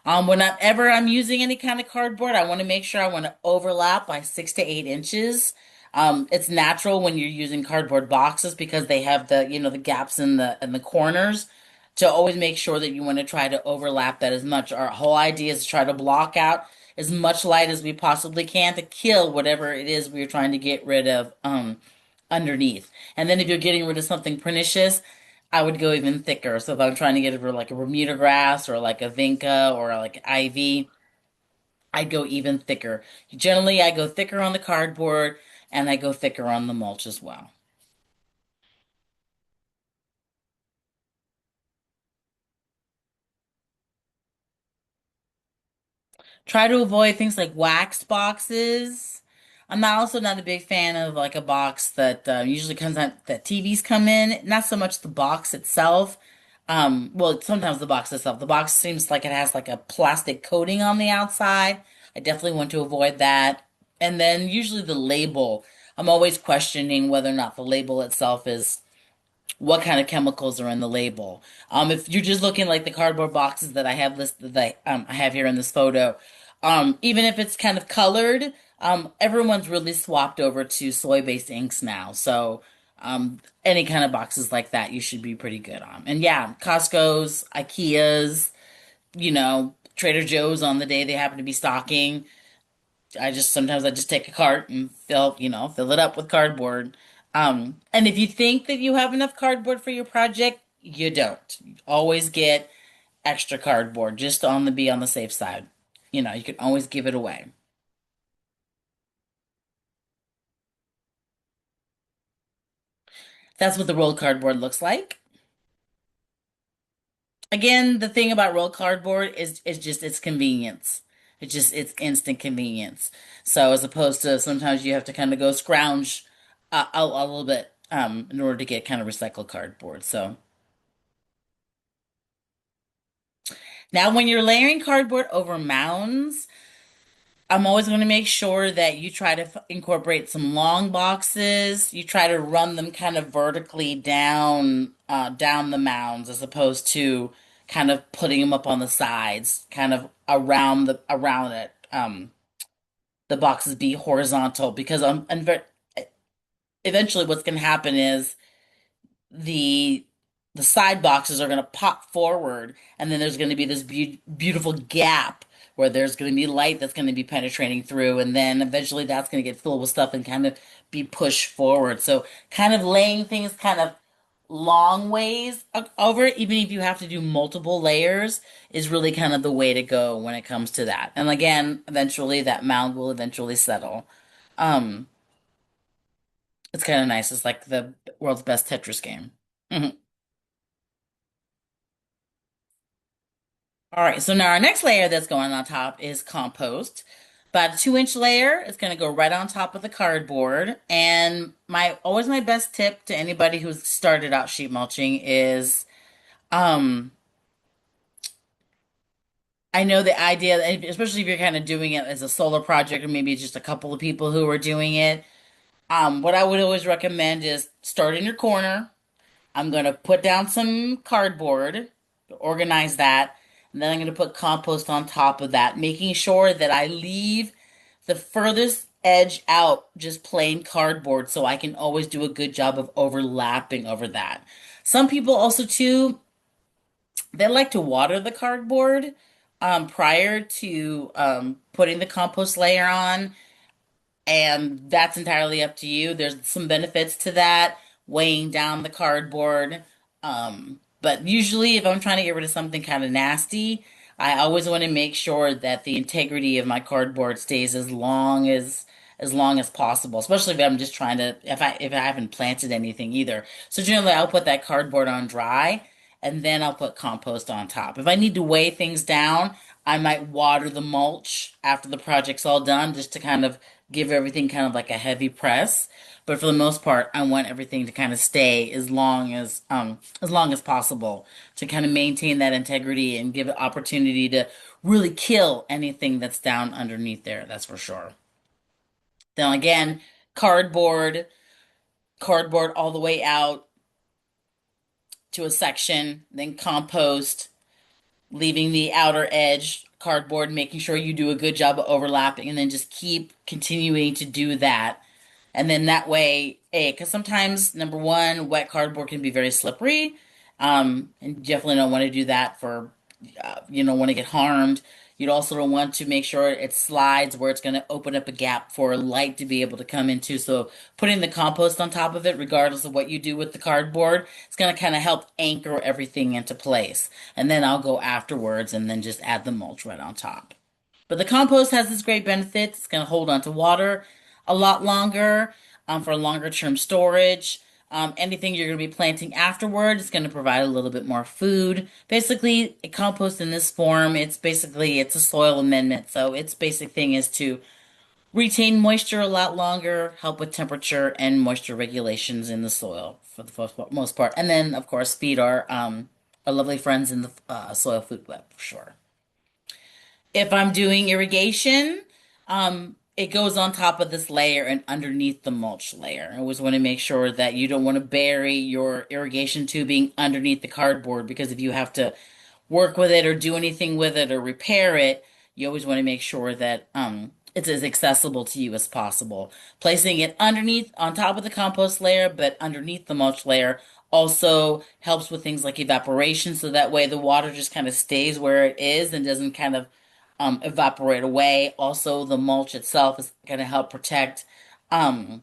Whenever I'm using any kind of cardboard, I want to make sure I want to overlap by 6 to 8 inches. It's natural when you're using cardboard boxes because they have the gaps in the corners, to always make sure that you want to try to overlap that as much. Our whole idea is to try to block out as much light as we possibly can to kill whatever it is we're trying to get rid of underneath. And then if you're getting rid of something pernicious, I would go even thicker. So if I'm trying to get rid of like a Bermuda grass or like a vinca or like ivy, I'd go even thicker. Generally, I go thicker on the cardboard and I go thicker on the mulch as well. Try to avoid things like wax boxes. I'm not also not a big fan of like a box that usually comes out that TVs come in. Not so much the box itself. Well, sometimes the box itself. The box seems like it has like a plastic coating on the outside. I definitely want to avoid that. And then usually the label. I'm always questioning whether or not the label itself is what kind of chemicals are in the label. If you're just looking like the cardboard boxes that I have listed, that I have here in this photo, even if it's kind of colored, everyone's really swapped over to soy-based inks now. So, any kind of boxes like that, you should be pretty good on. And yeah, Costco's, IKEA's, Trader Joe's on the day they happen to be stocking. I just take a cart and fill it up with cardboard. And if you think that you have enough cardboard for your project, you don't. You always get extra cardboard just on the be on the safe side. You can always give it away. That's what the rolled cardboard looks like. Again, the thing about rolled cardboard is just its convenience. It's instant convenience. So as opposed to sometimes you have to kind of go scrounge a little bit in order to get kind of recycled cardboard. So now when you're layering cardboard over mounds, I'm always going to make sure that you try to incorporate some long boxes. You try to run them kind of vertically down the mounds, as opposed to kind of putting them up on the sides, kind of around it. The boxes be horizontal, because eventually what's going to happen is the the side boxes are going to pop forward, and then there's going to be this beautiful gap where there's going to be light that's going to be penetrating through, and then eventually that's going to get filled with stuff and kind of be pushed forward. So kind of laying things kind of long ways over it, even if you have to do multiple layers, is really kind of the way to go when it comes to that. And again, eventually that mound will eventually settle. um it's kind of nice. It's like the world's best Tetris game. All right, so now our next layer that's going on top is compost. About a 2 inch layer. It's going to go right on top of the cardboard. And my best tip to anybody who's started out sheet mulching is um I know the idea, especially if you're kind of doing it as a solo project or maybe just a couple of people who are doing it. What I would always recommend is start in your corner. I'm going to put down some cardboard, organize that, and then I'm going to put compost on top of that, making sure that I leave the furthest edge out just plain cardboard so I can always do a good job of overlapping over that. Some people also too, they like to water the cardboard prior to putting the compost layer on, and that's entirely up to you. There's some benefits to that, weighing down the cardboard. But usually, if I'm trying to get rid of something kind of nasty, I always want to make sure that the integrity of my cardboard stays as long as possible, especially if I'm just trying to if I haven't planted anything either. So generally I'll put that cardboard on dry and then I'll put compost on top. If I need to weigh things down, I might water the mulch after the project's all done just to kind of give everything kind of like a heavy press. But for the most part, I want everything to kind of stay as long as possible to kind of maintain that integrity and give it opportunity to really kill anything that's down underneath there. That's for sure. Then again, cardboard, cardboard all the way out to a section, then compost, leaving the outer edge cardboard, making sure you do a good job of overlapping, and then just keep continuing to do that. And then that way, because sometimes, number one, wet cardboard can be very slippery. And you definitely don't want to do that for, you don't want to get harmed. You also don't want to make sure it slides where it's going to open up a gap for light to be able to come into. So putting the compost on top of it, regardless of what you do with the cardboard, it's going to kind of help anchor everything into place. And then I'll go afterwards and then just add the mulch right on top. But the compost has this great benefit. It's going to hold on to water a lot longer for longer term storage. Anything you're going to be planting afterward is going to provide a little bit more food. Basically, a compost in this form, it's a soil amendment. So its basic thing is to retain moisture a lot longer, help with temperature and moisture regulations in the soil for the most part. And then, of course, feed our lovely friends in the soil food web for sure. If I'm doing irrigation, it goes on top of this layer and underneath the mulch layer. I always want to make sure that you don't want to bury your irrigation tubing underneath the cardboard because if you have to work with it or do anything with it or repair it, you always want to make sure that it's as accessible to you as possible. Placing it underneath, on top of the compost layer, but underneath the mulch layer also helps with things like evaporation, so that way the water just kind of stays where it is and doesn't kind of evaporate away. Also, the mulch itself is going to help protect um,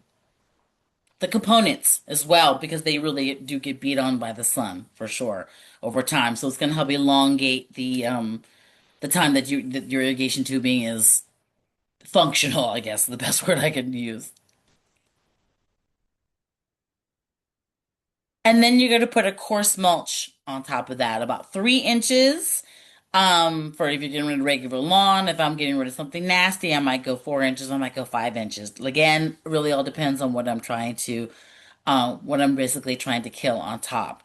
the components as well because they really do get beat on by the sun for sure over time. So it's going to help elongate the time that your irrigation tubing is functional, I guess, the best word I could use. And then you're going to put a coarse mulch on top of that, about 3 inches. For if you're getting rid of regular lawn, if I'm getting rid of something nasty, I might go 4 inches, I might go 5 inches. Again, really all depends on what I'm basically trying to kill on top.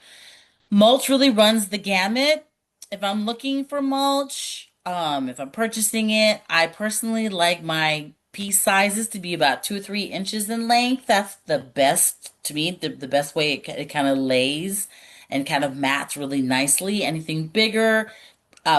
Mulch really runs the gamut. If I'm looking for mulch, if I'm purchasing it, I personally like my piece sizes to be about 2 or 3 inches in length. That's the best to me, the best way it kind of lays and kind of mats really nicely. Anything bigger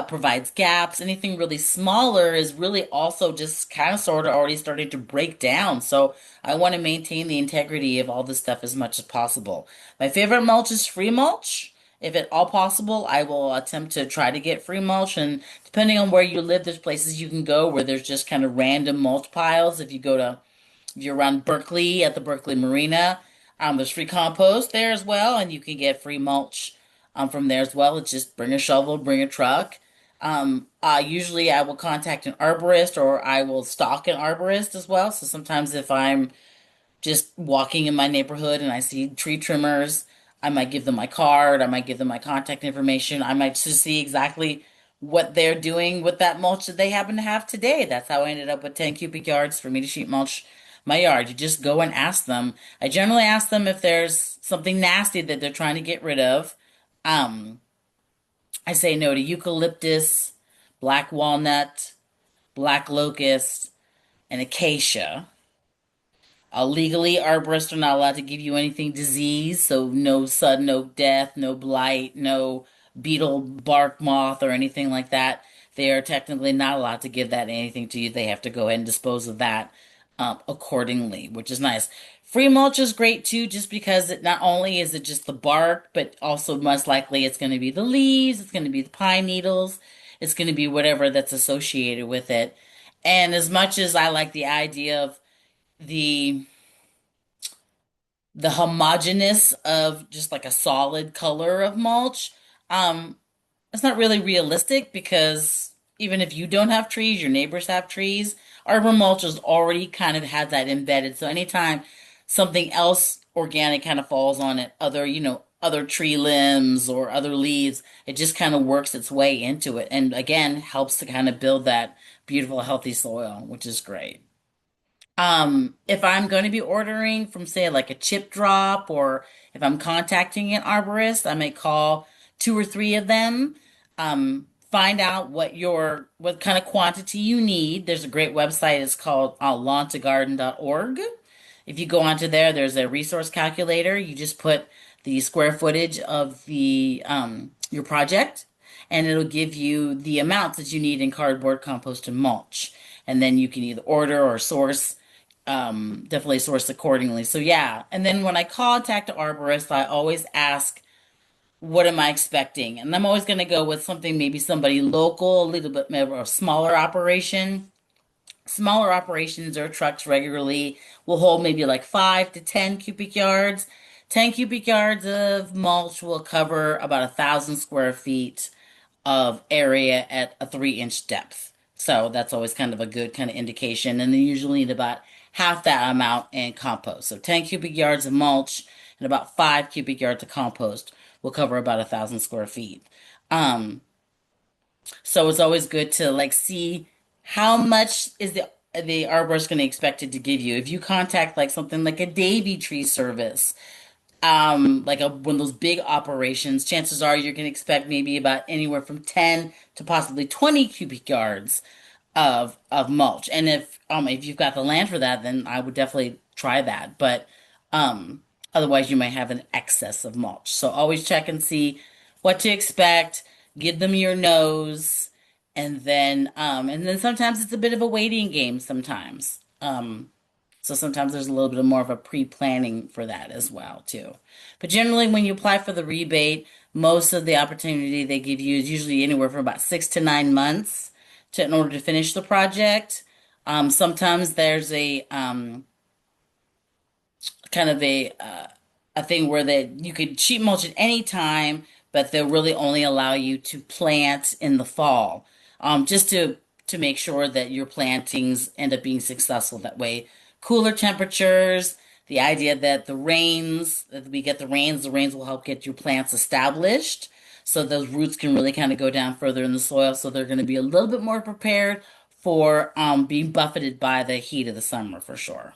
provides gaps. Anything really smaller is really also just kind of sort of already starting to break down. So I want to maintain the integrity of all this stuff as much as possible. My favorite mulch is free mulch. If at all possible, I will attempt to try to get free mulch. And depending on where you live, there's places you can go where there's just kind of random mulch piles. If you're around Berkeley at the Berkeley Marina, there's free compost there as well, and you can get free mulch from there as well. It's just bring a shovel, bring a truck. Usually I will contact an arborist or I will stalk an arborist as well. So sometimes if I'm just walking in my neighborhood and I see tree trimmers, I might give them my card, I might give them my contact information, I might just see exactly what they're doing with that mulch that they happen to have today. That's how I ended up with 10 cubic yards for me to sheet mulch my yard. You just go and ask them. I generally ask them if there's something nasty that they're trying to get rid of. Um, I say no to eucalyptus, black walnut, black locust, and acacia. Legally, arborists are not allowed to give you anything disease, so no sudden, no death, no blight, no beetle, bark moth, or anything like that. They are technically not allowed to give that anything to you. They have to go ahead and dispose of that accordingly, which is nice. Free mulch is great too, just because it not only is it just the bark, but also most likely it's going to be the leaves, it's going to be the pine needles, it's going to be whatever that's associated with it. And as much as I like the idea of the the homogeneous of just like a solid color of mulch, um, it's not really realistic because even if you don't have trees, your neighbors have trees. Arbor mulch has already kind of had that embedded. So anytime something else organic kind of falls on it, other tree limbs or other leaves, it just kind of works its way into it. And again, helps to kind of build that beautiful, healthy soil, which is great. If I'm going to be ordering from, say, like a chip drop, or if I'm contacting an arborist, I may call two or three of them, find out what kind of quantity you need. There's a great website. It's called lawn2garden.org. If you go onto there, there's a resource calculator. You just put the square footage of the your project, and it'll give you the amounts that you need in cardboard, compost, and mulch. And then you can either order or source, definitely source accordingly. So yeah. And then when I contact an arborist, I always ask, what am I expecting? And I'm always going to go with something, maybe somebody local, a little bit more of a smaller operation. Smaller operations or trucks regularly will hold maybe like 5 to 10 cubic yards. 10 cubic yards of mulch will cover about 1,000 square feet of area at a 3 inch depth. So that's always kind of a good kind of indication. And they usually need about half that amount in compost. So 10 cubic yards of mulch and about 5 cubic yards of compost will cover about 1,000 square feet. Um, so it's always good to like see how much is the arborist going to expect it to give you. If you contact like something like a Davy tree service, like one of those big operations, chances are you're going to expect maybe about anywhere from 10 to possibly 20 cubic yards of mulch. And if you've got the land for that, then I would definitely try that. But um otherwise you might have an excess of mulch. So always check and see what to expect, give them your nose, and then sometimes it's a bit of a waiting game sometimes. So sometimes there's a little bit more of a pre-planning for that as well too. But generally when you apply for the rebate, most of the opportunity they give you is usually anywhere from about 6 to 9 months in order to finish the project. Sometimes there's a kind of a thing where that you could sheet mulch at any time, but they'll really only allow you to plant in the fall, just to make sure that your plantings end up being successful that way. Cooler temperatures, the idea that that we get the rains will help get your plants established. So those roots can really kind of go down further in the soil. So they're going to be a little bit more prepared for being buffeted by the heat of the summer for sure.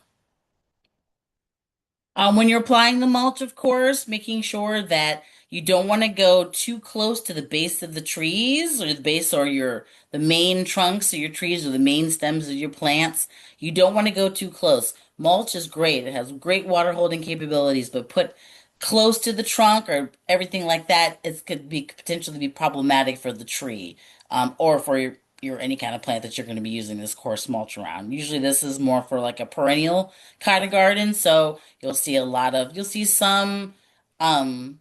When you're applying the mulch, of course, making sure that you don't want to go too close to the base of the trees or the base or the main trunks of your trees or the main stems of your plants. You don't want to go too close. Mulch is great. It has great water holding capabilities, but put close to the trunk or everything like that, it could be potentially be problematic for the tree, or for your any kind of plant that you're going to be using this coarse mulch around. Usually this is more for like a perennial kind of garden, so you'll see some um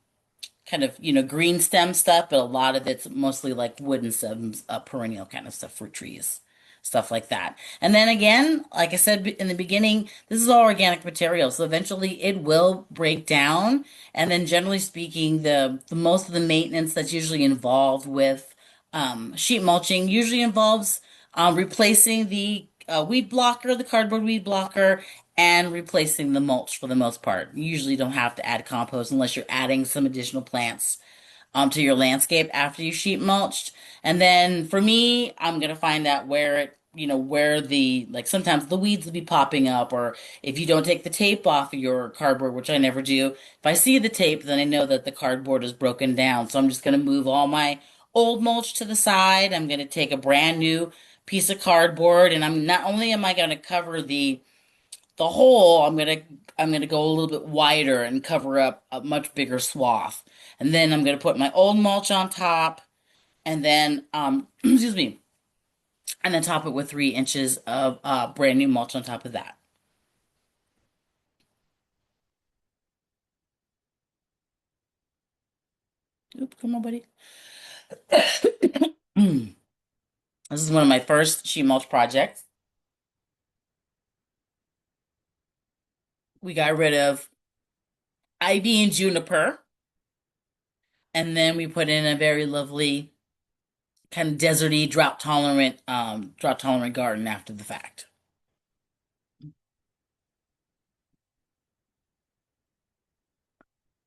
kind of, green stem stuff, but a lot of it's mostly like wooden stems, perennial kind of stuff, fruit trees, stuff like that. And then again, like I said in the beginning, this is all organic material, so eventually it will break down. And then generally speaking, the most of the maintenance that's usually involved with sheet mulching usually involves replacing the weed blocker, the cardboard weed blocker, and replacing the mulch for the most part. You usually don't have to add compost unless you're adding some additional plants to your landscape after you sheet mulched. And then for me, I'm gonna find out where it, where the like sometimes the weeds will be popping up, or if you don't take the tape off of your cardboard, which I never do. If I see the tape, then I know that the cardboard is broken down. So I'm just gonna move all my old mulch to the side. I'm gonna take a brand new piece of cardboard, and I'm not only am I gonna cover the hole, I'm gonna go a little bit wider and cover up a much bigger swath. And then I'm gonna put my old mulch on top, and then excuse me, and then top it with 3 inches of brand new mulch on top of that. Oop, come on, buddy. This is one of my first sheet mulch projects. We got rid of ivy and juniper, and then we put in a very lovely kind of deserty, drought tolerant garden after the fact.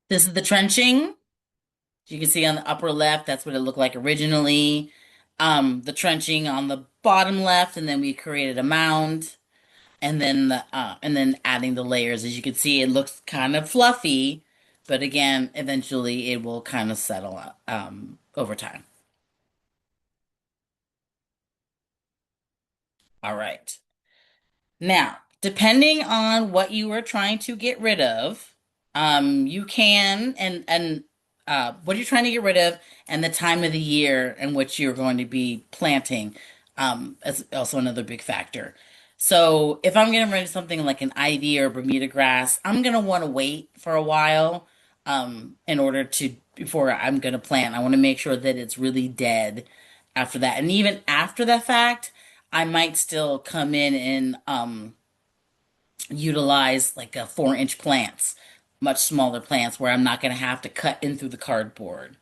This is the trenching. You can see on the upper left, that's what it looked like originally. The trenching on the bottom left, and then we created a mound, and then adding the layers. As you can see, it looks kind of fluffy, but again, eventually it will kind of settle out, over time. All right. Now, depending on what you are trying to get rid of, you can and what you're trying to get rid of and the time of the year in which you're going to be planting, is also another big factor. So if I'm getting rid of something like an ivy or Bermuda grass, I'm gonna want to wait for a while, in order to before I'm gonna plant. I want to make sure that it's really dead after that, and even after the fact. I might still come in and utilize like a 4 inch plants, much smaller plants where I'm not going to have to cut in through the cardboard.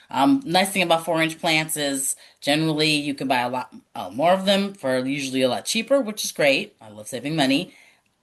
Nice thing about 4 inch plants is generally you can buy a lot more of them for usually a lot cheaper, which is great. I love saving money.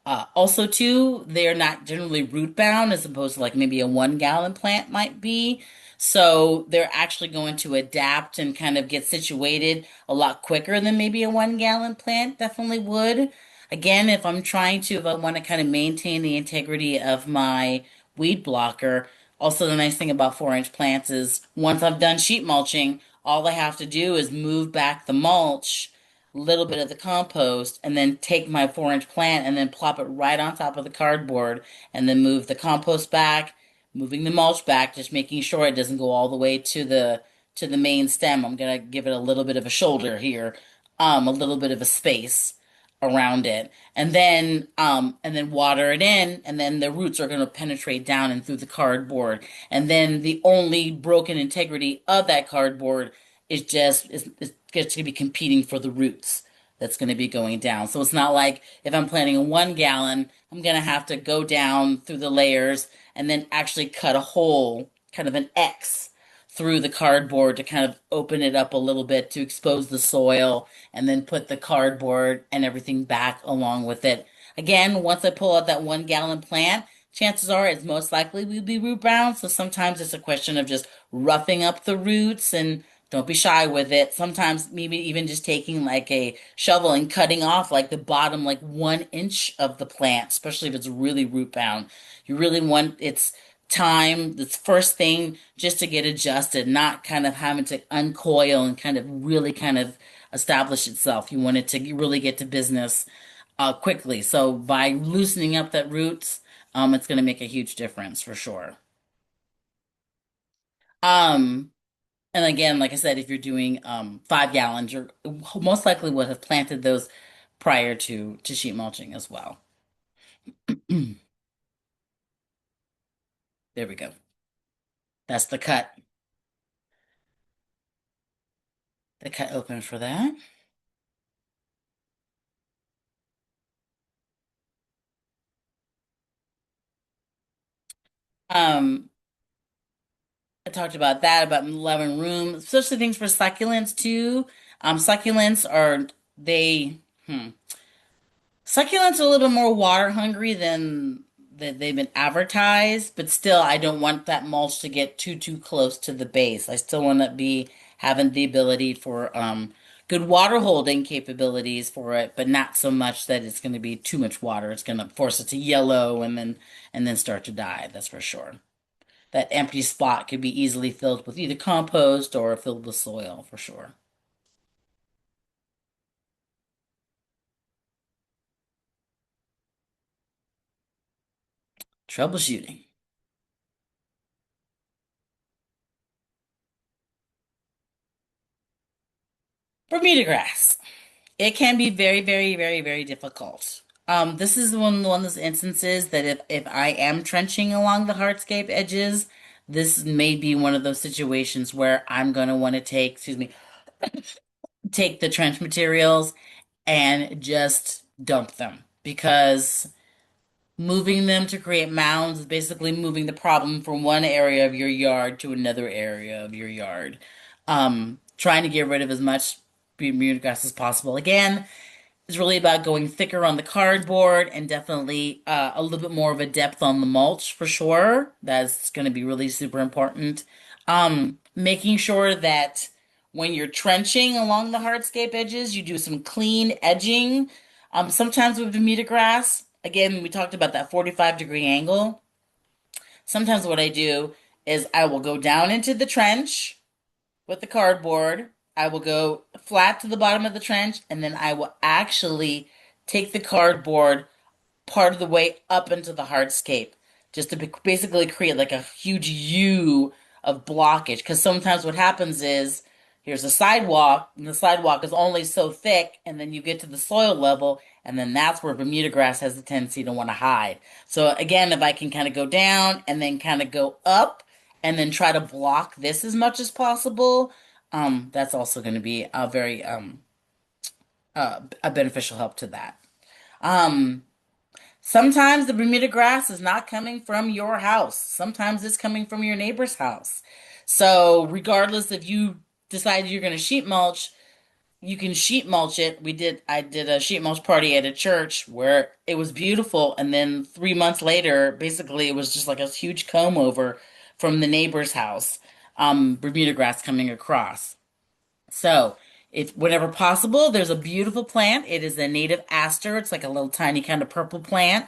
Also, too, they're not generally root bound as opposed to like maybe a 1 gallon plant might be. So they're actually going to adapt and kind of get situated a lot quicker than maybe a 1 gallon plant definitely would. Again, if I want to kind of maintain the integrity of my weed blocker, also the nice thing about 4 inch plants is once I've done sheet mulching, all I have to do is move back the mulch, little bit of the compost, and then take my 4 inch plant and then plop it right on top of the cardboard, and then move the compost back, moving the mulch back, just making sure it doesn't go all the way to the main stem. I'm gonna give it a little bit of a shoulder here, a little bit of a space around it, and then water it in, and then the roots are going to penetrate down and through the cardboard, and then the only broken integrity of that cardboard is going to be competing for the roots that's going to be going down. So it's not like if I'm planting a 1 gallon, I'm going to have to go down through the layers and then actually cut a hole, kind of an X through the cardboard to kind of open it up a little bit to expose the soil, and then put the cardboard and everything back along with it. Again, once I pull out that 1 gallon plant, chances are it's most likely will be root bound. So sometimes it's a question of just roughing up the roots, and don't be shy with it. Sometimes maybe even just taking like a shovel and cutting off like the bottom like 1 inch of the plant, especially if it's really root bound. You really want its time, this first thing, just to get adjusted, not kind of having to uncoil and kind of really kind of establish itself. You want it to really get to business quickly. So by loosening up that roots, it's going to make a huge difference for sure. Um, and again, like I said, if you're doing 5 gallons, you're most likely would have planted those prior to sheet mulching as well. There we go. That's the cut open for that. Um, I talked about that, about 11 room, especially things for succulents too. Succulents are they hmm. Succulents are a little bit more water hungry that they've been advertised, but still I don't want that mulch to get too close to the base. I still want to be having the ability for good water holding capabilities for it, but not so much that it's going to be too much water. It's going to force it to yellow and then start to die. That's for sure. That empty spot could be easily filled with either compost or filled with soil for sure. Troubleshooting. Bermuda grass. It can be very difficult. This is one of those instances that if I am trenching along the hardscape edges, this may be one of those situations where I'm going to want to take, excuse me, take the trench materials and just dump them because moving them to create mounds is basically moving the problem from one area of your yard to another area of your yard. Trying to get rid of as much Bermuda grass as possible. Again, it's really about going thicker on the cardboard and definitely a little bit more of a depth on the mulch for sure. That's going to be really super important. Making sure that when you're trenching along the hardscape edges, you do some clean edging. Sometimes with Bermuda grass, again, we talked about that 45-degree angle. Sometimes what I do is I will go down into the trench with the cardboard. I will go flat to the bottom of the trench, and then I will actually take the cardboard part of the way up into the hardscape, just to basically create like a huge U of blockage. Because sometimes what happens is here's a sidewalk, and the sidewalk is only so thick, and then you get to the soil level, and then that's where Bermuda grass has the tendency to want to hide. So again, if I can kind of go down and then kind of go up and then try to block this as much as possible, that's also going to be a very a beneficial help to that. Um, Sometimes the Bermuda grass is not coming from your house. Sometimes it's coming from your neighbor's house. So regardless if you decide you're going to sheet mulch, you can sheet mulch it. I did a sheet mulch party at a church where it was beautiful. And then 3 months later, basically it was just like a huge comb over from the neighbor's house, Bermuda grass coming across. So, if whenever possible, there's a beautiful plant. It is a native aster. It's like a little tiny kind of purple plant,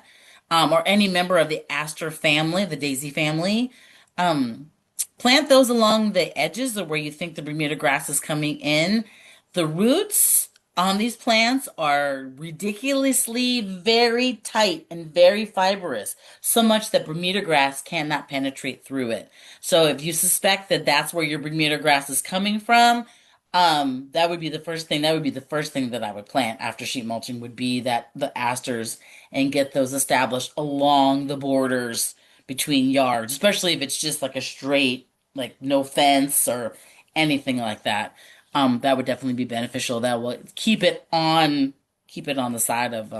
or any member of the aster family, the daisy family. Um, Plant those along the edges of where you think the Bermuda grass is coming in. The roots on these plants are ridiculously very tight and very fibrous, so much that Bermuda grass cannot penetrate through it. So if you suspect that that's where your Bermuda grass is coming from, that would be the first thing. That would be the first thing that I would plant after sheet mulching would be that the asters and get those established along the borders between yards, especially if it's just like a straight, like no fence or anything like that. That would definitely be beneficial. That will keep it on the side of,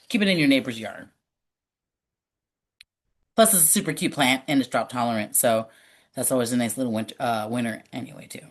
keep it in your neighbor's yard. Plus, it's a super cute plant and it's drought tolerant, so that's always a nice little winter anyway too.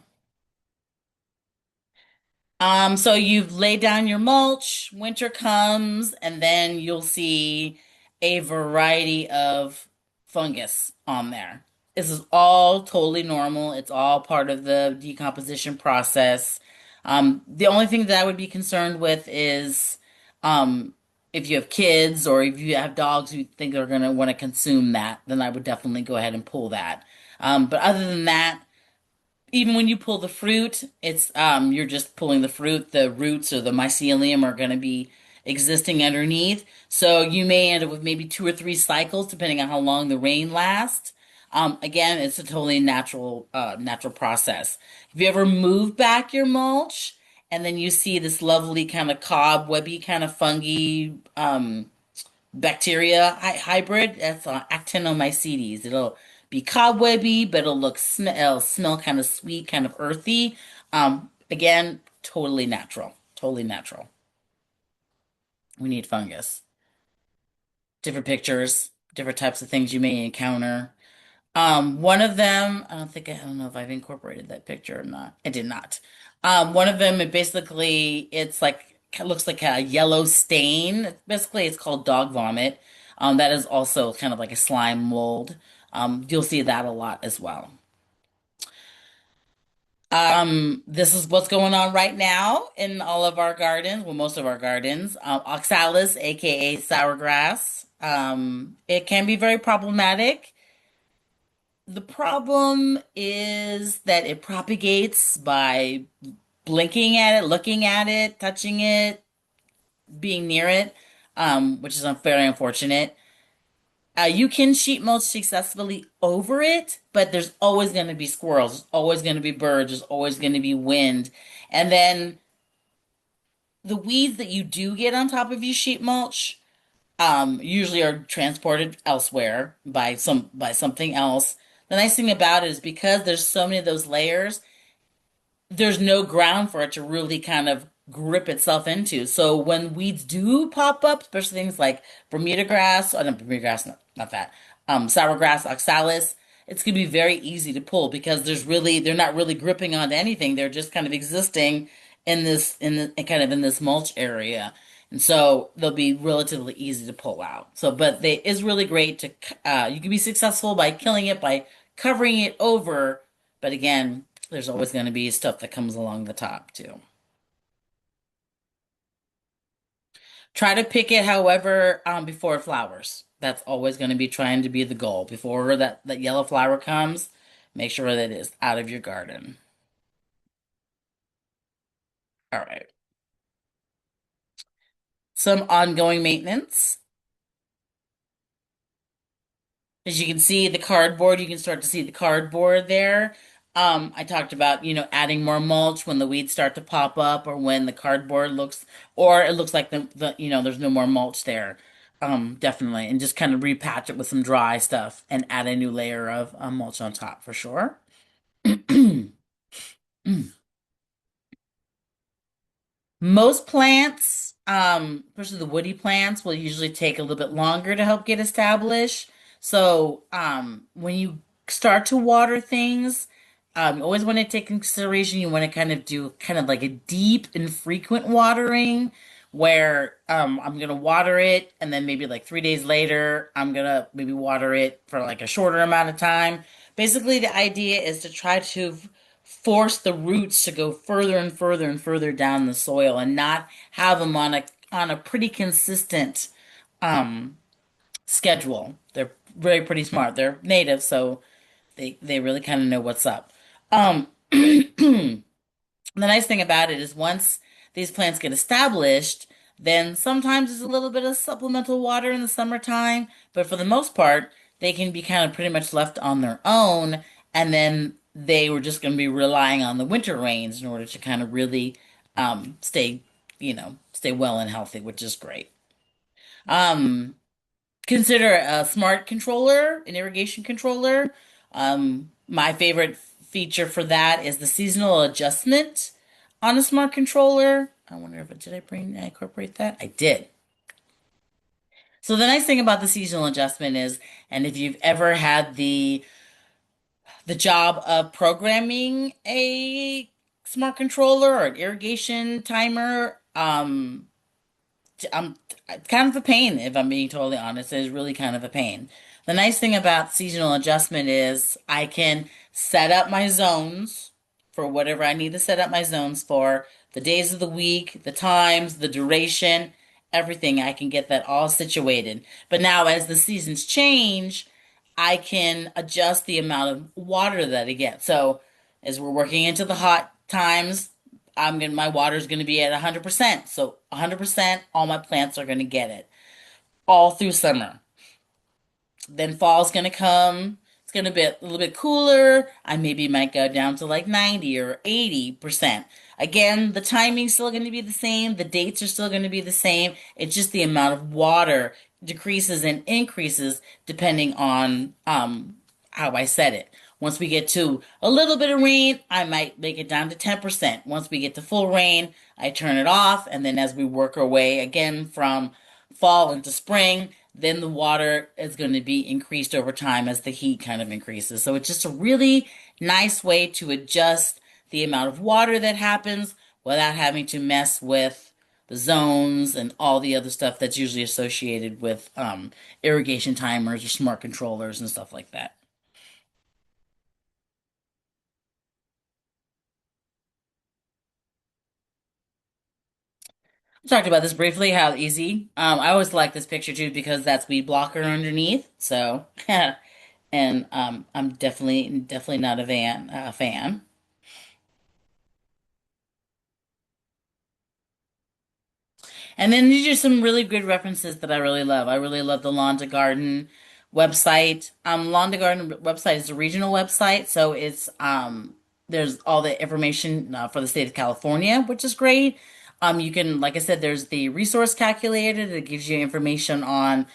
So you've laid down your mulch, winter comes, and then you'll see a variety of fungus on there. This is all totally normal. It's all part of the decomposition process. The only thing that I would be concerned with is um, if you have kids or if you have dogs who think they're going to want to consume that, then I would definitely go ahead and pull that. But other than that, even when you pull the fruit, it's you're just pulling the fruit. The roots or the mycelium are going to be existing underneath. So you may end up with maybe 2 or 3 cycles, depending on how long the rain lasts. Again, it's a totally natural process. Have you ever moved back your mulch and then you see this lovely kind of cobwebby kind of fungi bacteria hybrid? That's actinomycetes. It'll be cobwebby, but it'll smell kind of sweet, kind of earthy. Again, totally natural. Totally natural. We need fungus. Different pictures, different types of things you may encounter. One of them, I don't know if I've incorporated that picture or not. I did not. One of them, it's like, it looks like a yellow stain. Basically, it's called dog vomit. That is also kind of like a slime mold. You'll see that a lot as well. This is what's going on right now in all of our gardens, well, most of our gardens. Oxalis, aka sour grass. It can be very problematic. The problem is that it propagates by blinking at it, looking at it, touching it, being near it, which is very unfortunate. You can sheet mulch successfully over it, but there's always going to be squirrels, there's always going to be birds, there's always going to be wind. And then the weeds that you do get on top of your sheet mulch, usually are transported elsewhere by something else. The nice thing about it is because there's so many of those layers, there's no ground for it to really kind of grip itself into. So when weeds do pop up, especially things like Bermuda grass, oh no, Bermuda grass, not that, sour grass, oxalis, it's gonna be very easy to pull because they're not really gripping onto anything. They're just kind of existing kind of in this mulch area. And so they'll be relatively easy to pull out. So, but they is really great to, you can be successful by killing it, by covering it over. But again, there's always going to be stuff that comes along the top too. Try to pick it, however, before it flowers. That's always going to be trying to be the goal. Before that yellow flower comes, make sure that it's out of your garden. All right. Some ongoing maintenance. As you can see, the cardboard, you can start to see the cardboard there. I talked about, adding more mulch when the weeds start to pop up or when the cardboard or it looks like there's no more mulch there. Definitely. And just kind of repatch it with some dry stuff and add a new layer of mulch on top for sure. Most plants, especially the woody plants, will usually take a little bit longer to help get established. So, when you start to water things, you always want to take in consideration you want to kind of do kind of like a deep and frequent watering where I'm gonna water it and then maybe like 3 days later I'm gonna maybe water it for like a shorter amount of time. Basically, the idea is to try to force the roots to go further and further and further down the soil and not have them on a pretty consistent um schedule. They're very pretty smart. They're native, so they really kind of know what's up. The nice thing about it is once these plants get established, then sometimes there's a little bit of supplemental water in the summertime, but for the most part, they can be kind of pretty much left on their own, and then they were just going to be relying on the winter rains in order to kind of really stay, stay well and healthy, which is great. Um, Consider a smart controller, an irrigation controller. My favorite feature for that is the seasonal adjustment on a smart controller. I wonder if I incorporate that? I did. So the nice thing about the seasonal adjustment is, and if you've ever had the job of programming a smart controller or an irrigation timer, I'm it's kind of a pain, if I'm being totally honest. It is really kind of a pain. The nice thing about seasonal adjustment is I can set up my zones for whatever I need to set up my zones for, the days of the week, the times, the duration, everything. I can get that all situated. But now, as the seasons change, I can adjust the amount of water that I get. So, as we're working into the hot times, my water's gonna be at 100%. So 100%, all my plants are gonna get it all through summer. Then fall's gonna come. It's gonna be a little bit cooler. I maybe might go down to like 90 or 80%. Again, the timing's still gonna be the same. The dates are still gonna be the same. It's just the amount of water decreases and increases depending on how I set it. Once we get to a little bit of rain, I might make it down to 10%. Once we get to full rain, I turn it off. And then as we work our way again from fall into spring, then the water is going to be increased over time as the heat kind of increases. So it's just a really nice way to adjust the amount of water that happens without having to mess with the zones, and all the other stuff that's usually associated with irrigation timers or smart controllers and stuff like that. We talked about this briefly, how easy. I always like this picture too because that's weed blocker underneath. So, and I'm definitely not a fan. And then these are some really good references that I really love. I really love the Lawn to Garden website. Lawn to Garden website is a regional website, so it's there's all the information for the state of California, which is great. You can, like I said, there's the resource calculator that gives you information on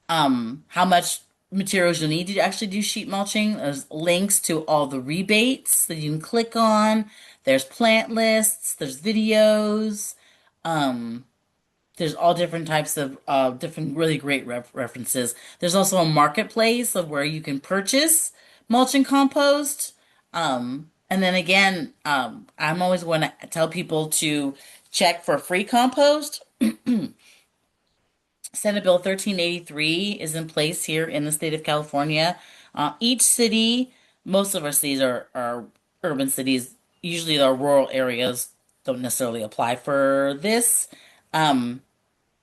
how much materials you'll need to actually do sheet mulching. There's links to all the rebates that you can click on. There's plant lists. There's videos. Um, there's all different types of different really great references. There's also a marketplace of where you can purchase mulch and compost. And then again, I'm always going to tell people to check for free compost. Senate Bill 1383 is in place here in the state of California. Each city, most of our cities are urban cities. Usually, our rural areas don't necessarily apply for this. Um,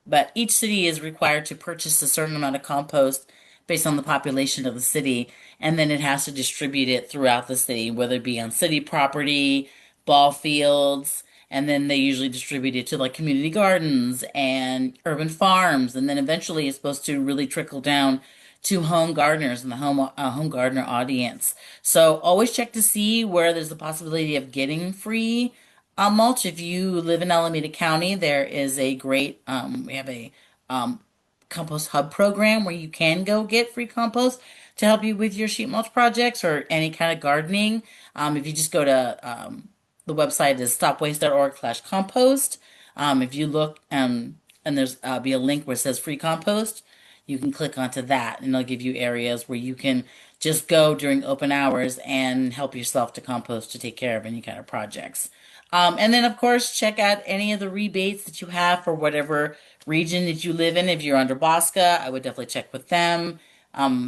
but each city is required to purchase a certain amount of compost based on the population of the city, and then it has to distribute it throughout the city, whether it be on city property, ball fields, and then they usually distribute it to like community gardens and urban farms, and then eventually it's supposed to really trickle down to home gardeners and the home gardener audience. So always check to see where there's the possibility of getting free mulch. If you live in Alameda County, there is a great, we have a um, compost hub program where you can go get free compost to help you with your sheet mulch projects or any kind of gardening. If you just go to the website is stopwaste.org/compost. If you look and there's be a link where it says free compost, you can click onto that and they'll give you areas where you can just go during open hours and help yourself to compost to take care of any kind of projects. And then, of course, check out any of the rebates that you have for whatever region that you live in. If you're under Bosca, I would definitely check with them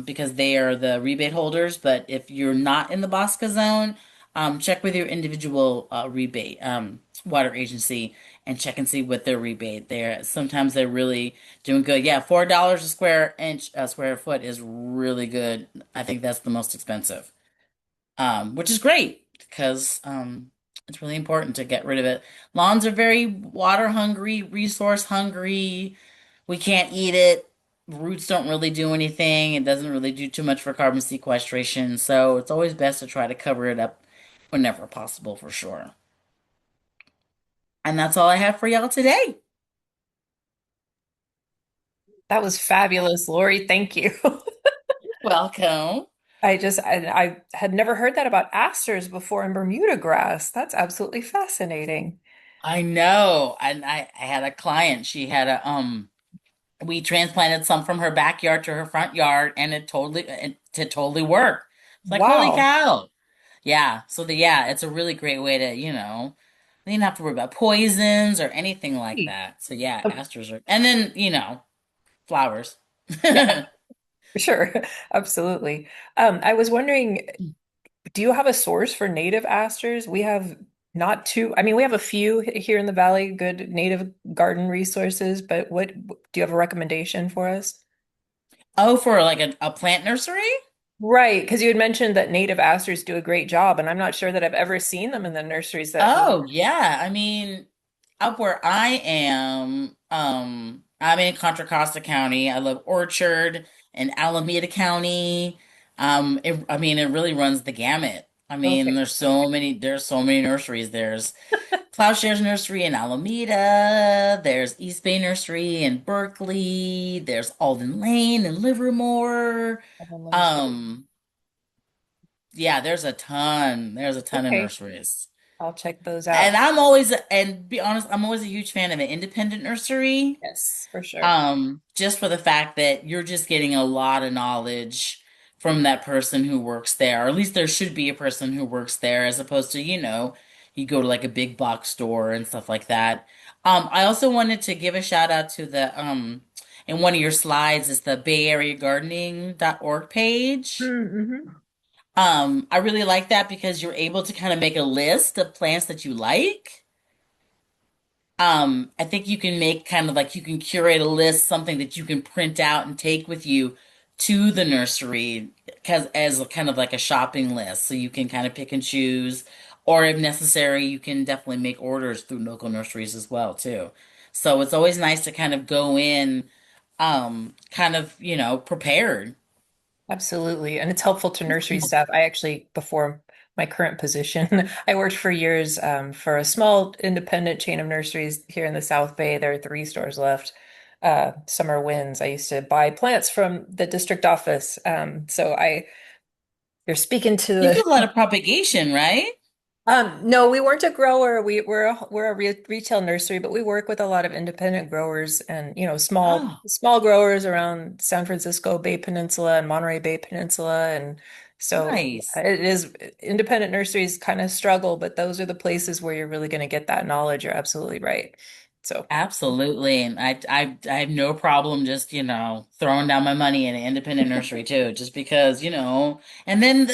because they are the rebate holders. But if you're not in the Bosca zone, check with your individual rebate water agency and check and see what their rebate. There, sometimes they're really doing good. Yeah, $4 a square inch, a square foot is really good. I think that's the most expensive, which is great because it's really important to get rid of it. Lawns are very water hungry, resource hungry. We can't eat it. Roots don't really do anything. It doesn't really do too much for carbon sequestration. So it's always best to try to cover it up whenever possible for sure. And that's all I have for y'all today. That was fabulous, Lori. Thank you. Welcome. I had never heard that about asters before in Bermuda grass. That's absolutely fascinating. I know. And I had a client. She had a we transplanted some from her backyard to her front yard and it totally worked. It's like, holy Wow. cow. Yeah. So yeah, it's a really great way to, you don't have to worry about poisons or anything like Neat. that. So yeah, Um, asters are, and then, flowers. yeah, for sure. Absolutely. I was wondering, do you have a source for native asters? We have not too, I mean, we have a few here in the valley, good native garden resources, but what do you have a recommendation for us? Oh, for like a plant nursery? Right, because you had mentioned that native asters do a great job, and I'm not sure that I've ever seen them in the nurseries that we. Oh, yeah. I mean, up where I am, I'm in Contra Costa County. I live Orchard and Alameda County. I mean, it really runs the gamut. I mean, Okay. there's so many nurseries. There's Plowshares Nursery in Alameda. There's East Bay Nursery in Berkeley. There's Alden Lane in Livermore. Um, yeah, there's a ton of Okay, nurseries. I'll check those And out. be honest, I'm always a huge fan of an independent nursery. Yes, for sure. Just for the fact that you're just getting a lot of knowledge from that person who works there, or at least there should be a person who works there, as opposed to, you go to like a big box store and stuff like that. I also wanted to give a shout out to the in one of your slides is the Bay Area Gardening.org page. Mm-hmm. I really like that because you're able to kind of make a list of plants that you like. I think you can make kind of like you can curate a list, something that you can print out and take with you to the nursery because as a kind of like a shopping list. So you can kind of pick and choose, or if necessary, you can definitely make orders through local nurseries as well too. So it's always nice to kind of go in, kind of, prepared. Absolutely. And it's helpful to nursery staff. I actually, before my current position, I worked for years for a small independent chain of nurseries here in the South Bay. There are three stores left. Summer Winds. I used to buy plants from the district office. You're speaking to You the do a lot of propagation, right? No, we weren't a grower. We're a retail nursery, but we work with a lot of independent growers and Oh, small growers around San Francisco Bay Peninsula and Monterey Bay Peninsula, and so nice. it is independent nurseries kind of struggle, but those are the places where you're really going to get that knowledge. You're absolutely right. So Absolutely. And I have no problem just, throwing down my money in an independent nursery too, just because, and then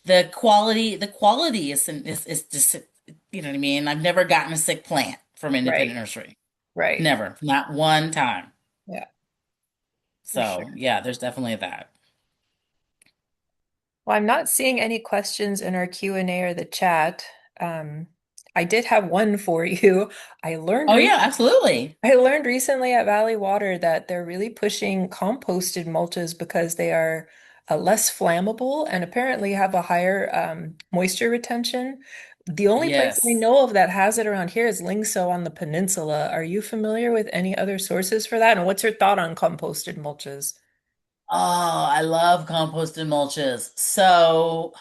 the quality is just, you know what I mean? I've never gotten a sick plant from independent right, nursery. right, Never. Not one time. yeah, for sure. So, yeah, there's definitely that. Well, I'm not seeing any questions in our Q&A or the chat. Um, I did have one for you. I learned Oh re yeah, absolutely. I learned recently at Valley Water that they're really pushing composted mulches because they are less flammable and apparently have a higher moisture retention. The only place I Yes. know of that has it around here is Lingso on the peninsula. Are you familiar with any other sources for that? And what's your thought on composted mulches? Oh, I love composted mulches. So,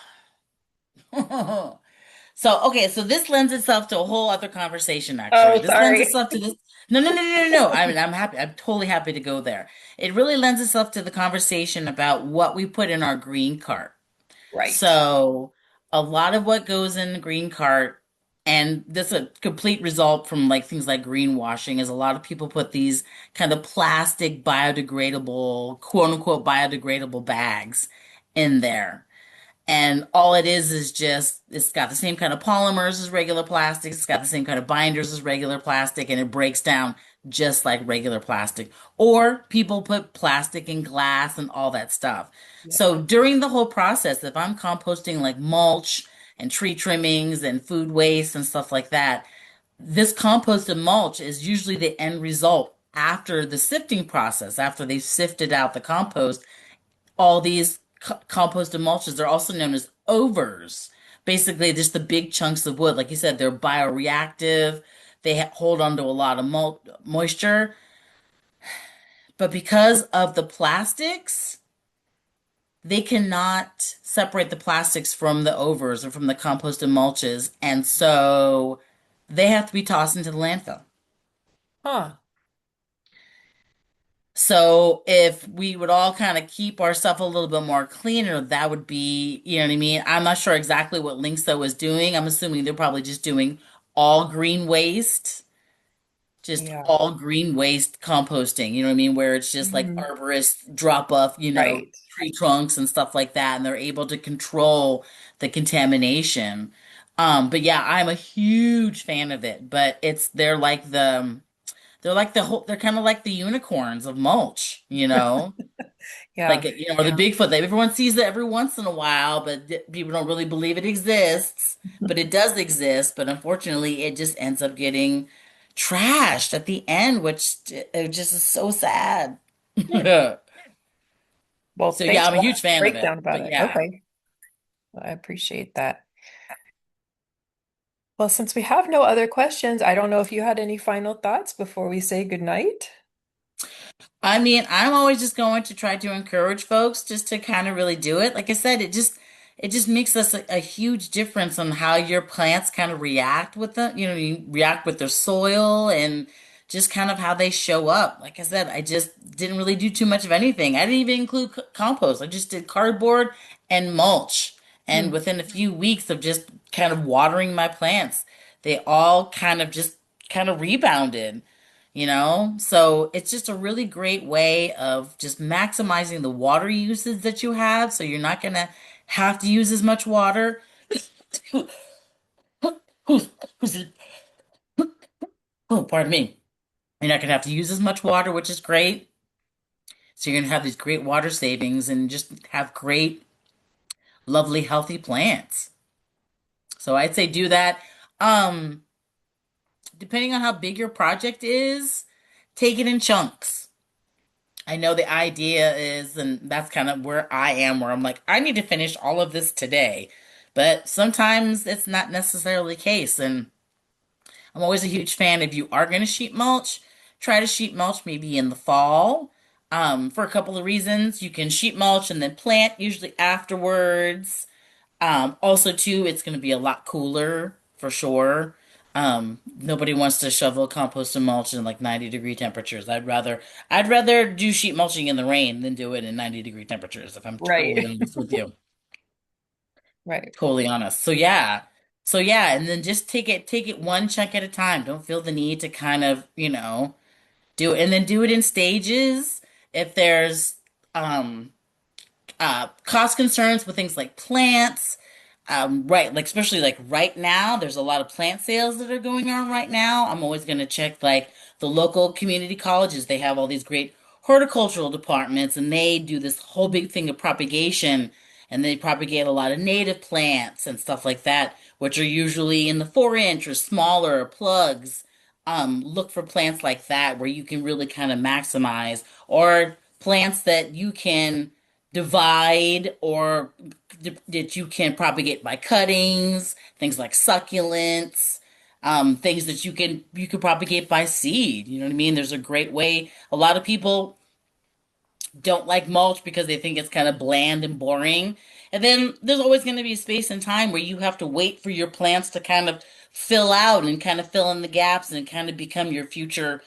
okay, so this lends itself to a whole other conversation, actually. Oh, This lends sorry. itself to this. No, no, no, no, no, no. I mean, I'm happy. I'm totally happy to go there. It really lends itself to the conversation about what we put in our green cart. Right. So, a lot of what goes in the green cart, and this is a complete result from like things like greenwashing, is a lot of people put these kind of plastic biodegradable, quote unquote, biodegradable bags in there. And all it is just, it's got the same kind of polymers as regular plastic. It's got the same kind of binders as regular plastic, and it breaks down just like regular plastic. Or people put plastic in glass and all that stuff. Yeah. So during the whole process, if I'm composting like mulch and tree trimmings and food waste and stuff like that, this composted mulch is usually the end result after the sifting process, after they've sifted out the compost. All these composted mulches are also known as overs. Basically, just the big chunks of wood. Like you said, they're bioreactive. They hold on to a lot of moisture. But because of the plastics, they cannot separate the plastics from the overs or from the composted mulches. And so they have to be tossed into the landfill. Huh. So if we would all kind of keep our stuff a little bit more cleaner, that would be, you know what I mean? I'm not sure exactly what Linkso is doing. I'm assuming they're probably just doing all green waste, just Yeah. all green waste composting, you know what I mean? Where it's just like Mhm. arborists drop off, Right. tree trunks and stuff like that, and they're able to control the contamination. But yeah, I'm a huge fan of it, but they're kind of like the unicorns of mulch. Like, Yeah. or the Bigfoot that everyone sees it every once in a while, but people don't really believe it exists. But it does exist. But unfortunately, it just ends up getting trashed at the end, which it just is so sad. Hmm. Well, So yeah, thanks I'm a for huge that fan of it. breakdown about But it. yeah. Okay. Well, I appreciate that. Well, since we have no other questions, I don't know if you had any final thoughts before we say goodnight. I mean, I'm always just going to try to encourage folks just to kind of really do it. Like I said, it just makes us a huge difference on how your plants kind of react with them. You react with their soil and just kind of how they show up. Like I said, I just didn't really do too much of anything. I didn't even include compost. I just did cardboard and mulch. And Mm. within a few weeks of just kind of watering my plants, they all kind of just kind of rebounded, you know? So it's just a really great way of just maximizing the water usage that you have. So you're not going to have to use as much water. Who's, who's, oh, pardon me. You're not going to have to use as much water, which is great. So you're going to have these great water savings and just have great, lovely, healthy plants. So I'd say do that. Um, Depending on how big your project is, take it in chunks. I know the idea is, and that's kind of where I am, where I'm like, I need to finish all of this today. But sometimes it's not necessarily the case. And I'm always a huge fan. If you are going to sheet mulch, try to sheet mulch maybe in the fall. For a couple of reasons. You can sheet mulch and then plant usually afterwards. Also, too, it's going to be a lot cooler for sure. Nobody wants to shovel compost and mulch in like 90-degree temperatures. I'd rather do sheet mulching in the rain than do it in 90-degree temperatures, if I'm totally Right. honest with you. Right. Totally honest. So yeah. So yeah, and then just take it one chunk at a time. Don't feel the need to kind of, do it and then do it in stages. If there's um cost concerns with things like plants. Right, like especially like right now, there's a lot of plant sales that are going on right now. I'm always going to check like the local community colleges. They have all these great horticultural departments, and they do this whole big thing of propagation, and they propagate a lot of native plants and stuff like that, which are usually in the 4 inch or smaller plugs. Look for plants like that where you can really kind of maximize, or plants that you can divide or that you can propagate by cuttings, things like succulents, things that you can propagate by seed. You know what I mean? There's a great way. A lot of people don't like mulch because they think it's kind of bland and boring. And then there's always going to be space and time where you have to wait for your plants to kind of fill out and kind of fill in the gaps and kind of become your future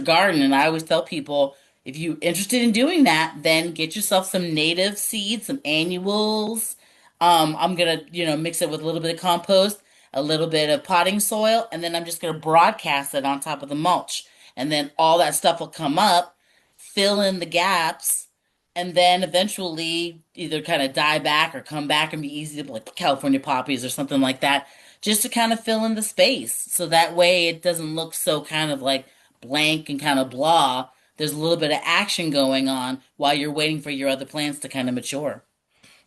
garden. And I always tell people, if you're interested in doing that, then get yourself some native seeds, some annuals. I'm gonna, mix it with a little bit of compost, a little bit of potting soil, and then I'm just gonna broadcast it on top of the mulch. And then all that stuff will come up, fill in the gaps, and then eventually either kind of die back or come back and be easy to like California poppies or something like that, just to kind of fill in the space. So that way it doesn't look so kind of like blank and kind of blah. There's a little bit of action going on while you're waiting for your other plants to kind of mature.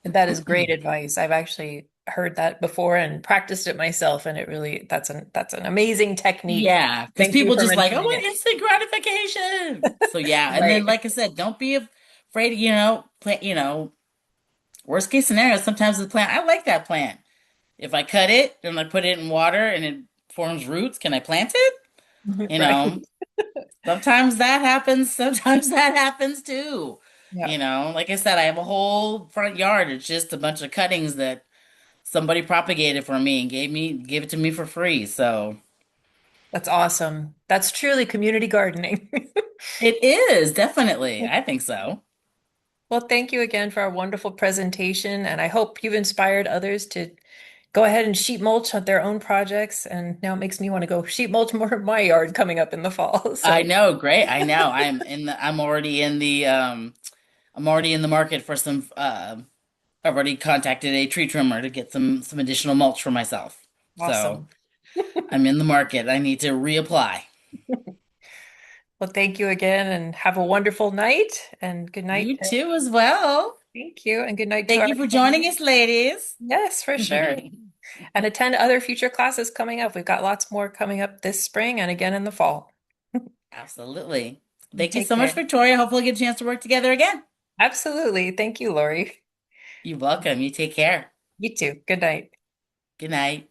That is great advice. I've actually heard that before and practiced it myself, and it really that's an amazing technique. Yeah, because Thank you people for just like, I mentioning want it. instant gratification. So yeah, and then Right. like I said, don't be afraid, worst case scenario, sometimes the plant, I like that plant. If I cut it and I put it in water and it forms roots, can I plant it? You Right. know, sometimes that happens. Sometimes that happens too. Yeah. Like I said, I have a whole front yard. It's just a bunch of cuttings that somebody propagated for me and gave it to me for free. So That's awesome. That's truly community gardening. it is definitely. I think so. Well, thank you again for our wonderful presentation, and I hope you've inspired others to go ahead and sheet mulch on their own projects. And now it makes me want to go sheet mulch more of my yard coming up in the fall. I So know, great. I know. I'm already in the market for some I've already contacted a tree trimmer to get some additional mulch for myself. So awesome. I'm in the market. I need to reapply. Well, thank you again and have a wonderful night. And good night. You too as well. Thank you. And good night to Thank our you for joining attendees. us, ladies. Yes, for sure. And attend other future classes coming up. We've got lots more coming up this spring and again in the fall. Absolutely. You Thank you take so much, care. Victoria. Hopefully get a chance to work together again. Absolutely. Thank you, Lori. You're welcome. You take care. You too. Good night. Good night.